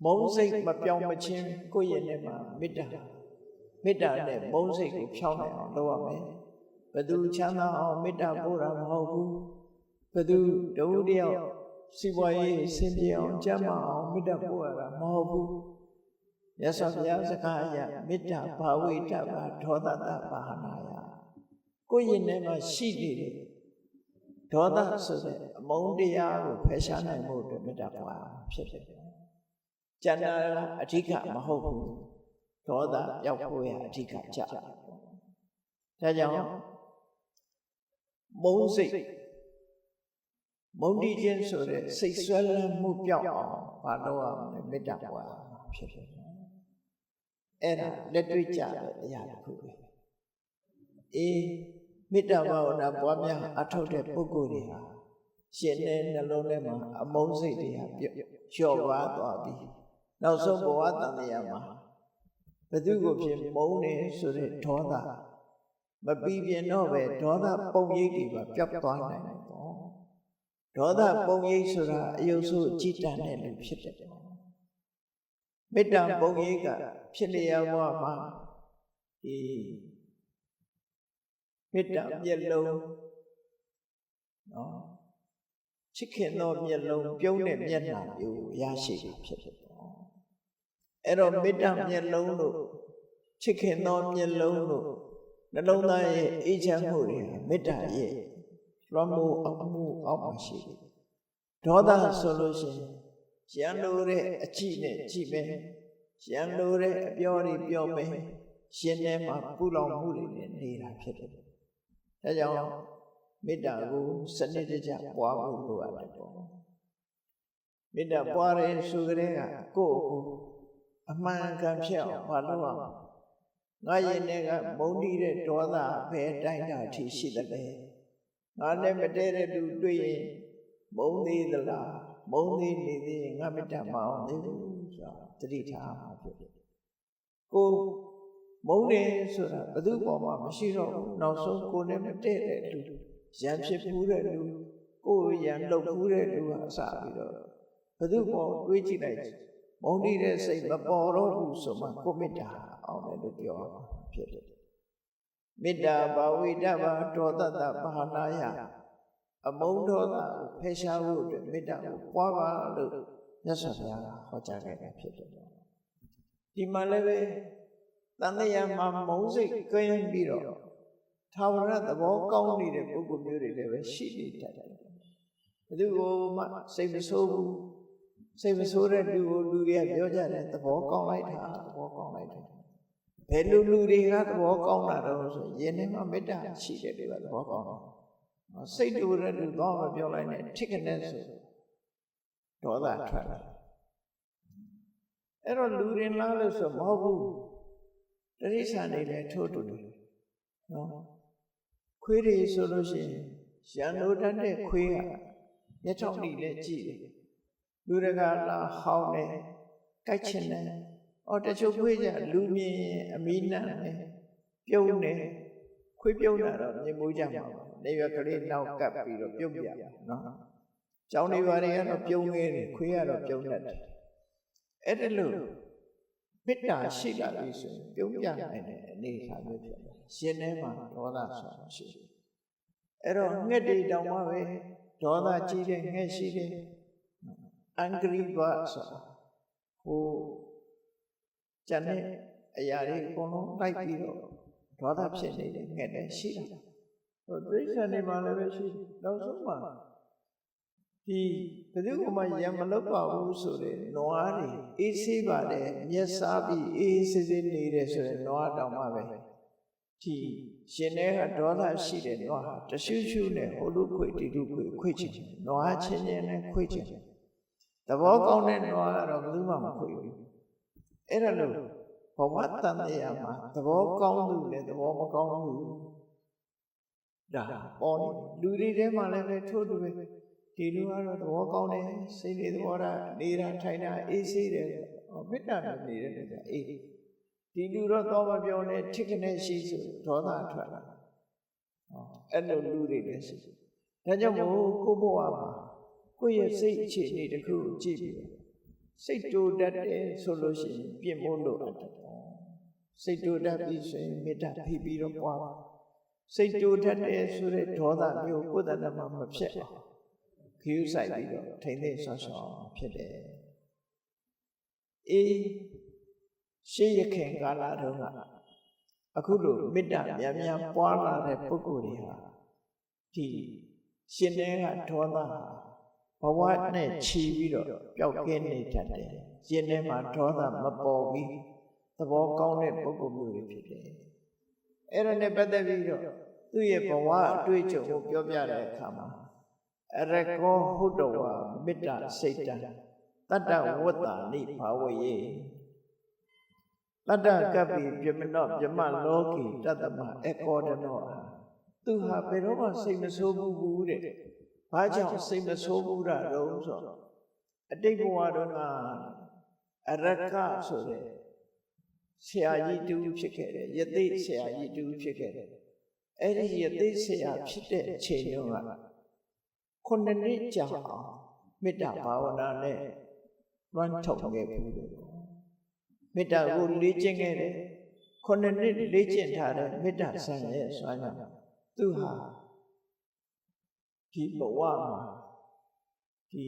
မုန်းစိတ်မပြောင်းမချင်းကိုယ့်ရင်ထဲမှာမေတ္တာနဲ့မုန်းစိတ်ကိုဖြောင်းနိုင်အောင်လုပ်ရမယ်ဘယ်သူချမ်းသာအောင်မေတ္တာပို့တာမဟုတ်ဘူးဘယ်သူတဝူတယောက်စီးပွားရေးဆင်ပြေအောင်ကျမ်းမာအောင်မေတ္တာပို့ရတာမဟုတ်ဘူးမြတ်စွာဘုရားစကားအရမေတ္တာဘာဝိတ္တပါဒေါသတပါဟနာယကိုယ့်ရင်ထဲမှာရှိနေတဲ့ဒေါသဆိုတဲ့အမုန်းတရားကိုဖယ်ရှားနိုင်ဖို့အတွက်မေတ္တာပွားဖြစ်တယ်။ကျန်တာကအဓိကမဟုတ်ဘူး။ဒေါသရောက်ဖို့ရအဓိကကြ။ဒါကြောင့် မုန်းစိတ်မုန်းတီးခြင်းဆိုတဲ့စိတ်ဆွဲလန်းမှုပြောက်အောင်ဘာလို့ရမလဲမေတ္တာပွားဖြစ်ဖြစ်အဲ့ဒါလက်တွေ့ကြတဲ့အရာတစ်ခုပဲအေးမေတ္တာဘာဝနာပွားများအထောက်တဲ့ပုဂ္ဂိုလ်တွေဟာရှင်တဲ့နှလုံးထဲမှာအမုန်းစိတ်တွေဟာလျော့ပါသွားပြီနောက်ဆုံးဘဝတန်တရားမှာဘယ်သူကိုဖြစ်မုန်းနေဆိုတဲ့ဒေါသမပြီးပြင်းတော့ပဲဒေါသပုံရိပ်တွေပါပျောက်သွားနိုင်တယ်ပေါ့ဒေါသပုံရိပ်ဆိုတာအယုတ်ဆိုးကြည်တန်တဲ့လူဖြစ်တယ်မေတ္တာပုံရိပ်ကဖြစ်လျက်ဘဝမှာဒီမေတ္တာမျက်လုံးနော်ချစ်ခင်သောမျက်လုံးပြုံးတဲ့မျက်နှာမျိုးရရှိတာဖြစ်တယ်ပေါ့အဲ့တော့မေတ္တာမျက်လုံးလို့ချစ်ခင်သောမျက်လုံးလို့နှလုံးသားရဲ့အေးချမ်းမှုတွေမေတ္တာရဲ့လွှမ်းမိုးအောင်မှုအောက်မှာရှိတယ်ဒေါသဆိုလို့ရှိရင်ရန်လိုတဲ့အကြည့်နဲ့ကြည့်မယ်ရန်လိုတဲ့အပြောတွေပြောမယ်ရှင်ထဲမှာပူလောင်မှုတွေနဲ့နေတာဖြစ်တယ်ဒါကြောင့်မေတ္တာကိုစနစ်တကျပွားဖို့လိုအပ်တယ်ပေါ့မေတ္တာပွားရဲဆိုကြတဲ့ကကိုယ့်ကိုအမှန်ကန်ဖြစ်အောင်ဘာလို့အောင်ငါရင်ထဲကမုန်းတီးတဲ့ဒေါသဘယ်တိုင်းတာအထိရှိသလဲငါနဲ့မတည့်တဲ့လူတွေ့ရင်မုန်းသေးသလားမုန်းသေးနေသေးရင်ငါမေတ္တာမအောင်သေးဘူးဆိုတာသတိထားမှာဖြစ်တယ်ကိုမုန်းတယ်ဆိုတာဘယ်သူပေါ်မှာမရှိတော့ဘူးနောက်ဆုံးကိုနဲ့မတည့်တဲ့လူရန်ဖြစ်ဘူးတဲ့လူကိုရန်လှုပ်ဘူးတဲ့လူဟာအစပြီးတော့ဘယ်သူပေါ်တွေးကြည့်လိုက်မုန်းတီးတဲ့စိတ်မပေါ်တော့ဘူးဆိုမှကိုမေတ္တာအောင်တယ်လို့ပြောဖြစ်တယ်မေတ္တာဘာဝိတ္တဘာဒေါသတဘာနာယအမုန်းဒေါသကိုဖယ်ရှားဖို့အတွက်မေတ္တာကိုပွားပါလို့မြတ်စွာဘုရားကဟောကြားခဲ့တာဖြစ်တယ်ဒီမှာလည်းပဲတန်တရားမှာမုန်းစိတ်ကင်းပြီးတော့သာဝရသဘောကောင်းနေတဲ့ပုဂ္ဂိုလ်မျိုးတွေလည်းပဲရှိနေတတ်တယ်ဘယ်သူကိုမှစိတ်မဆိုးဘူးစိတ်မဆိုးတဲ့လူကိုလူတွေကပြောကြတယ်သဘောကောင်းလိုက်တာသဘောကောင်းလိုက်တယ်ဘယ်လူတွေကသဘောကောင်းတာတော့ဆိုရင်ထဲမှာမေတ္တာရှိတဲ့တွေကသဘောကောင်းတာစိတ်တူတဲ့လူတော့မပြောလိုက်နဲ့ထိကနေဆိုဒေါသထွက်လာအဲ့တော့လူတွေလားလို့ဆိုမဟုတ်ဘူးတရိစ္ဆာန်တွေလည်းထိုးတူတယ်နော်ခွေးတွေဆိုလို့ရှိရင်ရန်လိုတတ်တဲ့ခွေးကမျက်ချောင်းတွေလည်းကြည့်တယ်လူတွေကလာဟောင်းတယ်ကြိုက်ချင်တယ်တချို့ခွေးကြလူမြင်အမီးနမ်းတယ်ပြုံးတယ်ခွေးပြုံးတာတော့မြင်မှုကြမှာနေရွက်ကလေးနောက်ကပ်ပြီးတော့ပြုံးပြနော်ကျောင်းတွေဘာတွေကတော့ပြုံးငယ်တယ်ခွေးကတော့ပြုံးတတ်တယ်အဲ့ဒါလို့မေတ္တာရှိလာပြီဆိုရင်ပြုံးပြနိုင်တဲ့အနေအထားမျိုးဖြစ်တယ်ရှင်ထဲမှာဒေါသဆိုတာရှိတယ်အဲ့တော့ငှက်တွေတောင်မှပဲဒေါသကြီးတဲ့ငှက်ရှိတယ်angry bird ဆိုတာဟိုကျန်တဲ့အရာတွေအကုန်လုံးလိုက်ပြီးတော့ဒေါသဖြစ်နေတဲ့ငှက်တွေရှိတယ်ဟိုတိရစ္ဆာန်တွေမှာလည်းပဲရှိတယ်နောက်ဆုံးမှာဒီဘယ်သူမှရံမလုပ်ပါဘူးဆိုတဲ့နွားတွေအေးဆေးပါတယ်မျက်စားပြီးအေးဆေးဆေးနေတယ်ဆိုတဲ့နွားတောင်မှပဲဒီရှင်ထဲကဒေါသရှိတဲ့နွားဟာတရှုရှုနဲ့ဟိုလူခွေတီလူခွေချင်နွားချင်းချင်းနဲ့ခွေချင်သဘောကောင်းတဲ့နွားကတော့ဘယ်သူမှမခွေဘူးအဲ့ဒါလို့ဘဝတန်တရားမှာသဘောကောင်းသူနဲ့သဘောမကောင်းဘူးဒါပေါ်နေလူတွေထဲမှာလည်းပဲထို့တူပဲဒီလူကတော့သဘောကောင်းတယ်စိတ်တွေသဘောထားနေတာထိုင်တာအေးဆေးတယ်မေတ္တာနဲ့နေတဲ့လူကအေးဒီလူတော့တော့မပြောနဲ့ထိကနေရှိဆိုဒေါသထွက်လာအဲ့လိုလူတွေလည်းရှိဒါကြောင့်မို့ကိုဘဝမှာကိုယ့်ရဲ့စိတ်အခြေအနေတစ်ခုကိုကြည့်ပြီးစိတ်တိုးတတ်တယ်ဆိုလို့ရှိရင်ပြင်ဖို့လိုအပ်တယ်စိတ်တိုးတတ်ပြီဆိုရင်မေတ္တာဖိပြီးတော့ပွားပါစိတ်တိုးတတ်တယ်ဆိုတဲ့ဒေါသမျိုးကိုယ်တဏ္ဍမှာမဖြစ်အောင်ခရူးဆိုင်ပြီးတော့ထိမ့်သိမ်းဆော့ဆော့ဖြစ်တယ်အေးရှေးရခင်ကာလတုန်းကအခုလိုမေတ္တာများများပွားလာတဲ့ပုဂ္ဂိုလ်တွေဟာဒီရှင်တဲ့ကဒေါသဘဝနဲ့ချီပြီးတော့ပျောက်ကင်းနေတတ်တယ်ရှင်ထဲမှာဒေါသမပေါ်ပြီးသဘောကောင်းတဲ့ပုဂ္ဂိုလ်မျိုးတွေဖြစ်တယ်အဲ့ဒါနဲ့ပတ်သက်ပြီးတော့ သူရဲ့ဘဝအတွေ့အကြုံကိုပြောပြတဲ့အခါမှာအရကောဟုတ်တော်ဝါမေတ္တာစိတ်တံတတ္တဝတ္တာနိဘာဝယေတတ္တကပ္ပိပြမနောပြမလောကီတတ္တမအကောဒနောသူဟာဘယ်တော့မှစိတ်မဆိုးဘူးတဲ့ဘာကြောင့်စိတ်မဆိုးဘူးတာတော့ဆိုအတိတ်ဘဝတုန်းကအရကဆိုတဲ့ဆရာကြီးတူဖြစ်ခဲ့တယ်ယသိဆရာကြီးတူဖြစ်ခဲ့တယ်အဲ့ဒီယသိဆရာဖြစ်တဲ့အချိန်တုန်းက9 နှစ်ကြာအောင်မေတ္တာဘာဝနာနဲ့လွှမ်းထုတ်ခဲ့ဘူးလို့မေတ္တာကိုလေ့ကျင့်ခဲ့တယ်9 နှစ်လေ့ကျင့်ထားတဲ့မေတ္တာဆံရဲ့စွမ်းကြောင့်သူဟာဒီဘဝမှာဒီ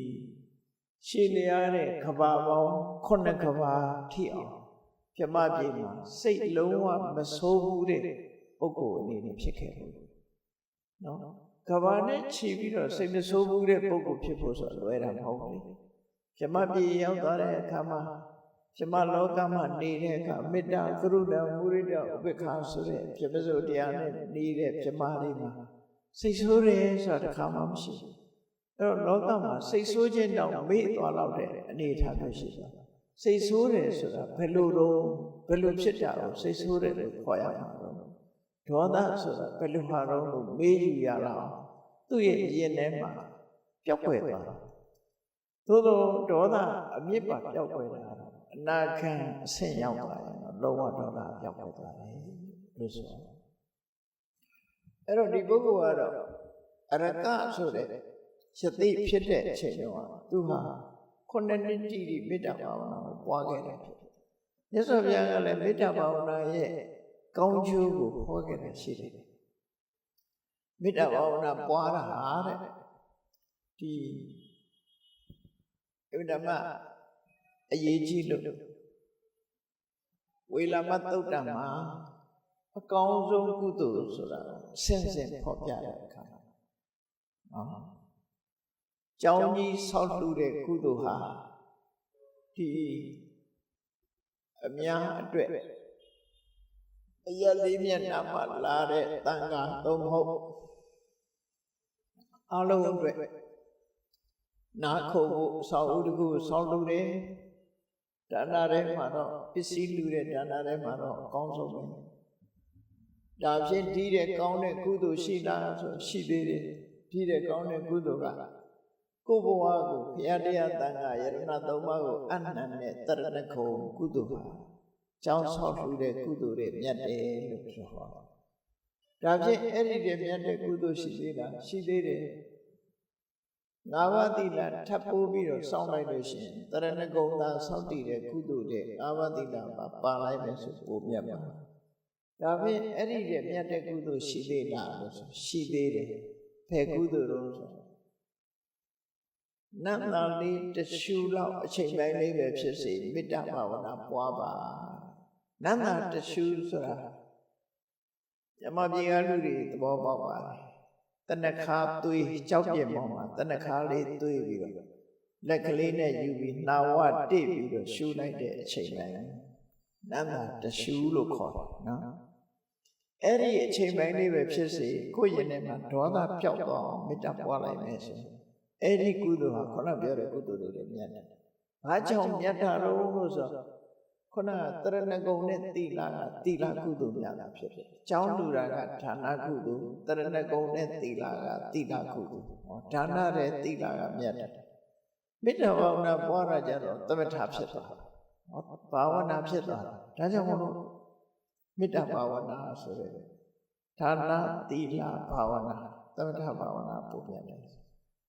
ရှည်လျားတဲ့ကဘာပေါင်း9 ကဘာထိအောင်ပြမပြေမှာစိတ်လုံးဝမဆိုးဘူးတဲ့ပုဂ္ဂိုလ်အနေနဲ့ဖြစ်ခဲ့တယ်နော်ကဘာနဲ့ခြီးပြီးတော့စိတ်မဆိုးဘူးတဲ့ပုဂ္ဂိုလ်ဖြစ်ဖို့ဆိုလွယ်တာမဟုတ်ဘူးပြမပြေရောက်သွားတဲ့အခါမှာပြမလောကမှာနေတဲ့အခါမေတ္တာကရုဏာမုဒိတာဥပေက္ခဆိုတဲ့ပြမစိုးတရားနဲ့နေတဲ့ပြမလေးမှာစိတ်ဆိုးတယ်ဆိုတာတစ်ခါမှမရှိဘူးအဲ့တော့လောကမှာစိတ်ဆိုးခြင်းတောင်မေ့သွားတော့တဲ့အနေအထားမျိုးရှိတယ်စိတ်ဆိုးတယ်ဆိုတာဘယ်လိုဖြစ်တာကိုစိတ်ဆိုးတယ်လို့ခေါ်ရမှာတော့ဒေါသဆိုတာဘယ်လိုဟာတော့လို့မေးယူရလားသူ့ရဲ့ရင်ထဲမှာပျောက်ကွယ်သွားတယ်သို့သောဒေါသအမြစ်ပါပျောက်ကွယ်တာအနာခံအဆင့်ရောက်သွားရင်တော့လောဘဒေါသပျောက်ကွယ်သွားတယ်လို့ဆိုအဲ့တော့ဒီပုဂ္ဂိုလ်ကတော့အရကဆိုတဲ့ယသိဖြစ်တဲ့အချိန်တုန်းကသူဟာ9 နှစ်တိတိမေတ္တာဘာဝနာကိုပွားခဲ့တာဖြစ်တယ်။မြတ်စွာဘုရားကလည်းမေတ္တာဘာဝနာရဲ့ကောင်းကျိုးကိုခေါ်ခဲ့တာရှိတယ်။မေတ္တာဘာဝနာပွားတာတဲ့ဒီဥဒ္ဓမအရေးကြီးလို့ဝေလာမသုတ်တံမှာအကောင်းဆုံးကုသိုလ်ဆိုတာဆင့်ဖော်ပြတဲ့အခါနော်ကျောင်းကြီးဆောက်လှူတဲ့ကုသိုလ်ဟာဒီအများအတွက်အရလေးမျက်နှာမှာလာတဲ့တန်ခါသုံးဟုတ်အလုံးအတွက်နားခုဖို့ဆောက်ဥတကူဆောက်လှူတယ်ဒါနထဲမှာတော့ပစ္စည်းလှူတဲ့ဒါနထဲမှာတော့အကောင်းဆုံးပဲဒါဖြင့်ဒီတဲ့ကောင်းတဲ့ကုသိုလ်ရှိလားဆိုရှိသေးတယ်ဒီတဲ့ကောင်းတဲ့ကုသိုလ်ကကိုယ်ဘဝကိုဘုရားတရားသံဃာယရဏသုံးပါးကိုအနန္တနဲ့တရဏဂုံကုသိုလ်ဟာကျောင်းဆောက်လှူတဲ့ကုသိုလ်တွေမြတ်တယ်လို့ပြောဟောဒါဖြင့်အဲ့ဒီတည်းမြတ်တဲ့ကုသိုလ်ရှိသေးလားရှိသေးတယ်ငါးပါးသီလထပ်ပိုးပြီးတော့စောင့်လိုက်လို့ရှိရင်တရဏဂုံသာစောင့်တည်တဲ့ကုသိုလ်တွေငါးပါးသီလမှာပါလိုက်မယ်ဆိုပိုမြတ်ပါဒါဖြင့်အဲ့ဒီတည်းမြတ်တဲ့ကုသိုလ်ရှိသေးလားလို့ဆိုရှိသေးတယ်ဘယ်ကုသိုလ်တော့ဆိုနတ်သားလေးတရှူလောက်အချိန်ပိုင်းလေးပဲဖြစ်စေမေတ္တာဘာဝနာပွားပါနတ်သားတရှူဆိုတာဓမ္မပြေကလူတွေသဘောပေါက်ပါတယ်တဏခါသွေးကြောက်ပြင်းပေါ်မှာတဏခါလေးသွေးပြီးတော့လက်ကလေးနဲ့ယူပြီးနာဝတိပြီးတော့ရှူလိုက်တဲ့အချိန်ပိုင်းနတ်သားတရှူလို့ခေါ်တယ်နော်အဲ့ဒီအချိန်ပိုင်းလေးပဲဖြစ်စေကိုယ့်ရင်ထဲမှာဒေါသပျောက်သွားအောင်မေတ္တာပွားလိုက်မယ်ဆိုအဲ့ဒီကုသိုလ်ဟာခုနပြောတဲ့ကုသိုလ်တွေမြတ်တယ်။ဘာကြောင့်မြတ်တာလို့ဆိုခုနတရဏဂုံနဲ့သီလကသီလကုသိုလ်များတာဖြစ်တယ်။ကျောင်းလူတာကဒါနကုသိုလ်တရဏဂုံနဲ့သီလကသီလကုသိုလ်။ဟောဒါနနဲ့သီလကမြတ်တယ်။မေတ္တာဘာဝနာပွားရကြတော့သမထဖြစ်သွားတယ်။ဟောဘာဝနာဖြစ်သွားတယ်။ဒါကြောင့်မလို့မေတ္တာဘာဝနာဆိုတဲ့ဒါနသီလဘာဝနာသမထဘာဝနာပုံပြတယ်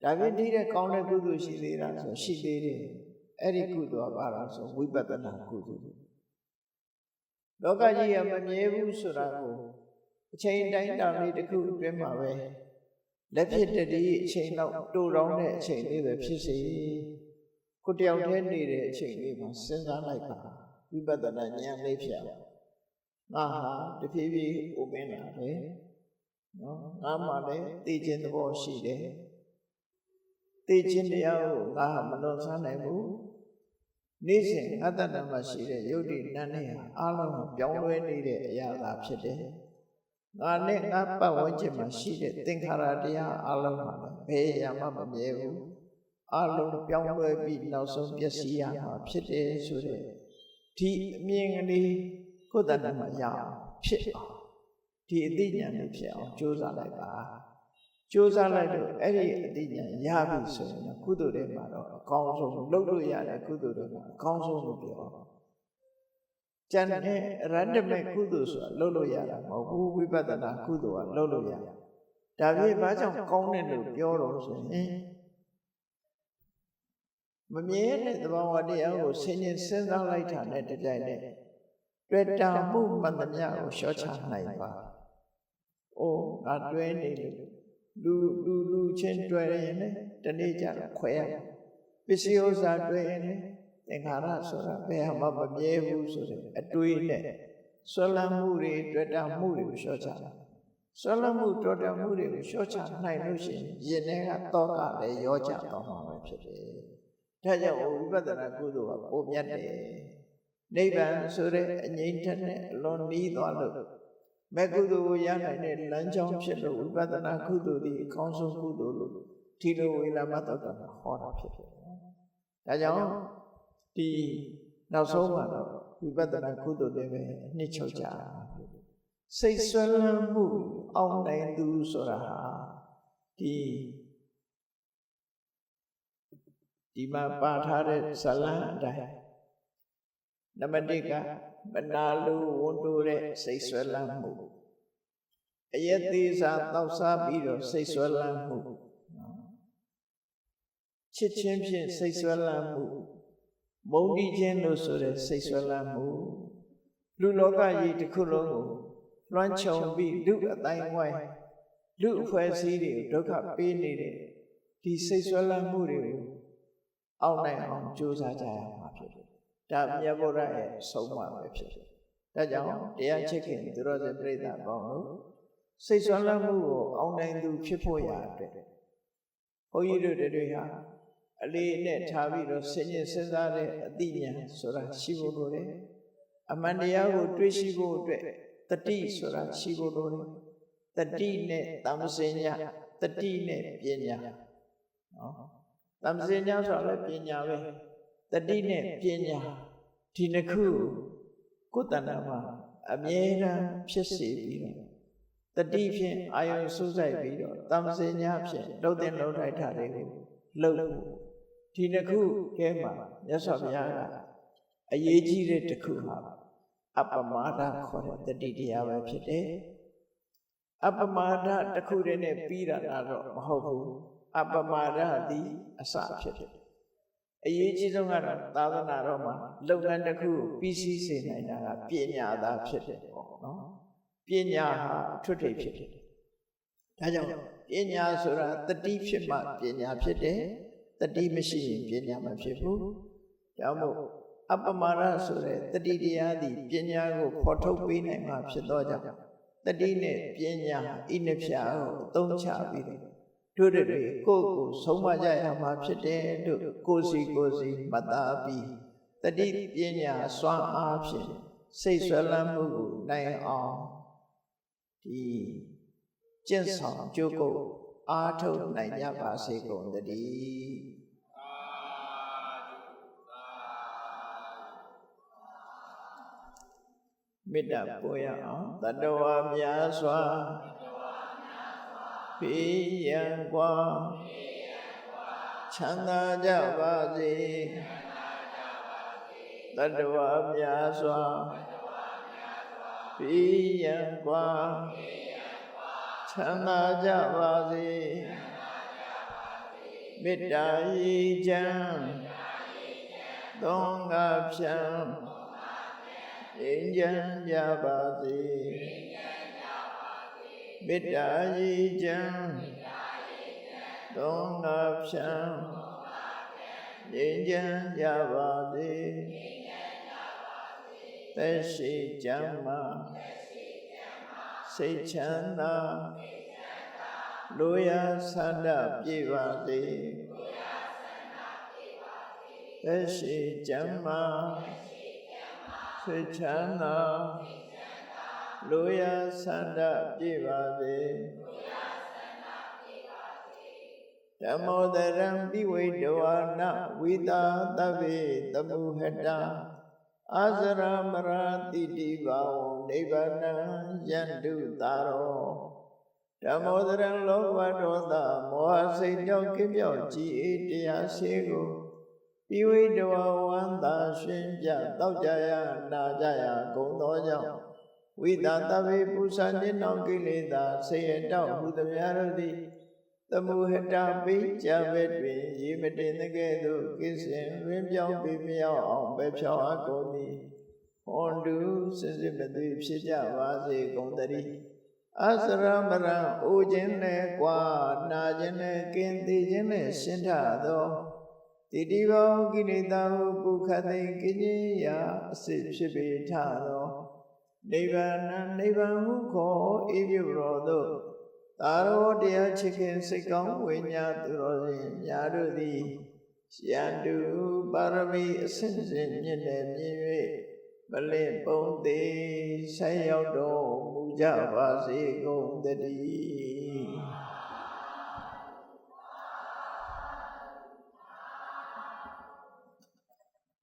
ဒါပြင်ဒီတဲ့ကောင်းတဲ့ကုသိုလ်ရှိသေးတာဆိုရှိသေးတယ်အဲ့ဒီကုသိုလ်ကဘာလို့ဆိုဝိပဿနာကုသိုလ်လောကကြီးကမမြဲဘူးဆိုတာကိုအချိန်တိုင်းတာလေးတစ်ခုအတွင်းမှာပဲလက်ဖြစ်တည်းအချိန်တော့တူတောင်းတဲ့အချိန်လေးပဲဖြစ်စေကိုတယောက်တည်းနေတဲ့အချိန်လေးမှာစဉ်းစားလိုက်ပါဝိပဿနာဉာဏ်လေးဖြစ်အောင်ငါဟာတဖြည်းဖြည်းဥပင်းလာတယ်နော်ငါမှလည်းသိခြင်းသဘောရှိတယ်သိခြင်းတရားကိုငါဟာမလွန်ဆန်းနိုင်ဘူးနေ့စဉ်ငါတဏ္ဍမှာရှိတဲ့ယုတ်တိနတ်နဲ့အားလုံးပြောင်းလဲနေတဲ့အရာသာဖြစ်တယ် ငါနဲ့ငါပတ်ဝန်းကျင်မှာရှိတဲ့သင်္ခါရတရားအလုံးဟာဘယ်ရမှမမြဲဘူးအလုံးပြောင်းလဲပြီးနောက်ဆုံးပျက်စီးရမှာဖြစ်တယ်ဆိုတဲ့ဒီအမြင်ကလေးကိုယ်တဏ္ဍမှာရအောင်ဖြစ်အောင်ဒီအသိဉာဏ်လေးဖြစ်အောင်ကြိုးစားလိုက်ပါကြိုးစားလိုက်လို့အဲ့ဒီအသိဉာဏ်ရပြီဆိုရင်ကုသိုလ်တွေမှာတော့အကောင်းဆုံးလုပ်လို့ရတဲ့ကုသိုလ်တွေမှာအကောင်းဆုံးလို့ပြောကျန်တဲ့ရတ္တမေကုသိုလ်ဆိုတာလုပ်လို့ရတာမဟုတ်ဘူးဝိပဿနာကုသိုလ်ကလုပ်လို့ရဒါဖြစ်ဘာကြောင့်ကောင်းတယ်လို့ပြောတော့ဆိုရင်မမြဲတဲ့သဘာဝတရားကိုဆင်ញင်စဉ်းစားလိုက်တာနဲ့တပြိုင်နက်တွေ့တာမှုမှန်သမျှကိုလျှော့ချနိုင်ပါ။အိုးငါတွဲနေလို့လူချင်းတွဲရင်လည်းတနေ့ကျတော့ခွဲရပစ္စည်းဥစ္စာတွဲရင်လည်းသင်္ခါရဆိုတာဘယ်မှမမြဲဘူးဆိုတဲ့အတွေးနဲ့ဆွလမ်းမှုတွေတွေ့တာမှုတွေကိုလျှော့ချတာဆွလမ်းမှုတွေ့တာမှုတွေကိုလျှော့ချနိုင်လို့ရှိရင်ယင်ထဲကတော့ကလည်းရောကြတော့မှာပဲဖြစ်တယ်။ဒါကြောင့်ဝိပဿနာကုသိုလ်ကပိုမြတ်တယ်။နိဗ္ဗာန်ဆိုတဲ့အငြိမ့်ထက်နဲ့အလွန်နီးသွားလို့မဲ့ကုသိုလ်ကိုရနိုင်တဲ့လမ်းကြောင်းဖြစ်လို့ဝိပဿနာကုသိုလ်ဒီအကောင်းဆုံးကုသိုလ်လို့ဒီလိုဝေလမသောတာဟောတာဖြစ်တယ်။ဒါကြောင့်ဒီနောက်ဆုံးမှာတော့ဝိပဿနာကုသိုလ်တွေပဲနှစ်ချုပ်ကြစိတ်ဆွဲလန်းမှုအောင်နိုင်သူဆိုတာဟာဒီမှာပါထားတဲ့ဇလံအတိုင်းနံပါတ်1ကမနာလိုဝန်တိုးတဲ့စိတ်ဆွဲလန်းမှုအယက်သေးစာတောက်စားပြီးတော့စိတ်ဆွဲလန်းမှုချစ်ချင်းဖြင့်စိတ်ဆွဲလန်းမှုမုန်းတီးခြင်းလို့ဆိုတဲ့စိတ်ဆွဲလန်းမှုလူလောကကြီးတစ်ခုလုံးကိုလွှမ်းခြုံပြီးလူအတိုင်းဝိုင်းလူအဖွဲ့အစည်းတွေဒုက္ခပေးနေတဲ့ဒီစိတ်ဆွဲလန်းမှုတွေကိုအောက်နိုင်အောင်ကြိုးစားကြရမှာဖြစ်တယ်။ဒါမြတ်ဗုဒ္ဓရဲ့ဆုံးမပဲဖြစ်တယ်။ဒါကြောင့်တရားချစ်ခင်သူတော်စင်ပြိဿပေါင်းတို့စိတ်ဆွဲလန်းမှုကိုအောက်နိုင်သူဖြစ်ဖို့ရအတွက်ဘုန်းကြီးတို့တွေဟာအလေးနဲ့ထားပြီးတော့ဆင်ញင်စဉ်းစားတဲ့အသိဉာဏ်ဆိုတာရှိဖို့လိုတယ်။အမှန်တရားကိုတွေးရှိဖို့အတွက်တတိဆိုတာရှိဖို့လိုတယ်။တတိနဲ့တမ္ပစဉ္ညာတတိနဲ့ပညာနော်တမ္ပစဉ္ညာဆိုတာလည်းပညာပဲတတိနဲ့ပညာဒီနှစ်ခုကိုယ်တဏ္ဍာမှာအမြဲတမ်းဖြစ်စေပြီးတော့တတိဖြင့်အာယုံစုဆိုင်ပြီးတော့တမ္ပစဉ္ညာဖြင့်လှုပ်တဲ့လှုပ်ထိုက်တာတွေကိုလှုပ်ဖို့ဒီနှစ်ခုကဲမှာမြတ်စွာဘုရားကအရေးကြီးတဲ့တစ်ခုဟာအပမာဒခေါ်တဲ့တတိတရားပဲဖြစ်တယ်အပမာဒတစ်ခုတည်းနဲ့ပြီးတာတော့မဟုတ်ဘူးအပမာဒသည်အစဖြစ်တယ်အရေးကြီးဆုံးကတော့သာသနာတော်မှာလုပ်ငန်းတစ်ခုကိုပြီးစီးစေနိုင်တာကပညာသာဖြစ်တယ်ပေါ့နော်ပညာဟာအထွတ်ထိပ်ဖြစ်တယ်ဒါကြောင့်ပညာဆိုတာတတိဖြစ်မှပညာဖြစ်တယ်တတိမရှိရင်ပညာမဖြစ်ဘူးဒါမို့အပမာဒဆိုတဲ့တတိတရားသည်ပညာကိုဖော်ထုတ်ပေးနိုင်မှာဖြစ်သောကြောင့်တတိနဲ့ပညာဤနှစ်ဖြာကိုအသုံးချပြီးတို့တွေကိုယ်ကိုဆုံးမကြရမှာဖြစ်တယ်လို့ကိုယ်စီမသားပြီးတတိပညာစွမ်းအားဖြင့်စိတ်ဆွဲလန်းမှုကိုနိုင်အောင်ဒီကျင့်ဆောင်ကြိုးကိုအားထုတ်နိုင်ကြပါစေကုန်သတည်းမေတ္တာပို့ရအောင်တတ္တဝါများစွာဘေးရန်ကွာချမ်းသာကြပါစေတတ္တဝါများစွာဘေးရန်ကွာချမ်းသာကြပါစေမေတ္တာရေချမ်းသုံးငါဖြံငြိမ်းချမ်းကြပါစေမေတ္တာရေချမ်းသုံးငါဖြံငြိမ်းချမ်းကြပါစေသက်ရှိချမ်းသာစိတ်ချမ်းသာလိုရာဆန္ဒပြည့်ပါစေသက်ရှိချမ်းသာစိတ်ချမ်းသာ လိုရာဆန္ဒပြည့်ပါစေဓမ္မောတရံပိဝိတဝါနဝိတာသဗ္ဗေတမုဟတအာဇရမရာတိတိဘာဝနိဗ္ဗာနံယန္တုတာရောဓမ္မောတရံလောဘဒေါသမောဟစိတ်ကြောင့်ကိပြောက်ကြည်အေးတရားရှိကိုပိဝိတဝါဝန္တာရှင်ပြတောက်ကြရနာကြရဂုံသောကြောင့်ဝိတာသဗ္ဗေပုဇာနှင့်နောင်ကိလေသာဆေယတောက်ဟုသမျှတို့သည်သမုဟတပိကြဘက်တွင်ရေမတင်တဲ့ကဲ့သို့ကိစ္စင်လွင်ပြောင်းပြီးမြောက်အောင်ပဲဖြောင်းအပ်ကုန်သည်ဟွန်တုစစ်စစ်မသွေဖြစ်ကြပါစေကုန်တည်းအစရမရံအိုခြင်းနဲ့ကွာနာခြင်းနဲ့ကင်းသေးခြင်းနဲ့ရှင်းထသောတိတိဘောကိလေသာဟုပုခတ်သိကိဉ္ရာအစစ်ဖြစ်ပေထသောနိဗ္ဗာန်နိဗ္ဗာန်ဟုခေါ်ဤပြုတော်သို့သာရောတရားချစ်ခင်စိတ်ကောင်းဝိညာသူတော်ရှင်များတို့သည်ယန္တုပါရမီအစဉ်စဉ်မြင့်တယ်မြင်၍မလင့်ပုံသေးဆက်ရောက်တော်မူကြပါစေကုန်သတည်း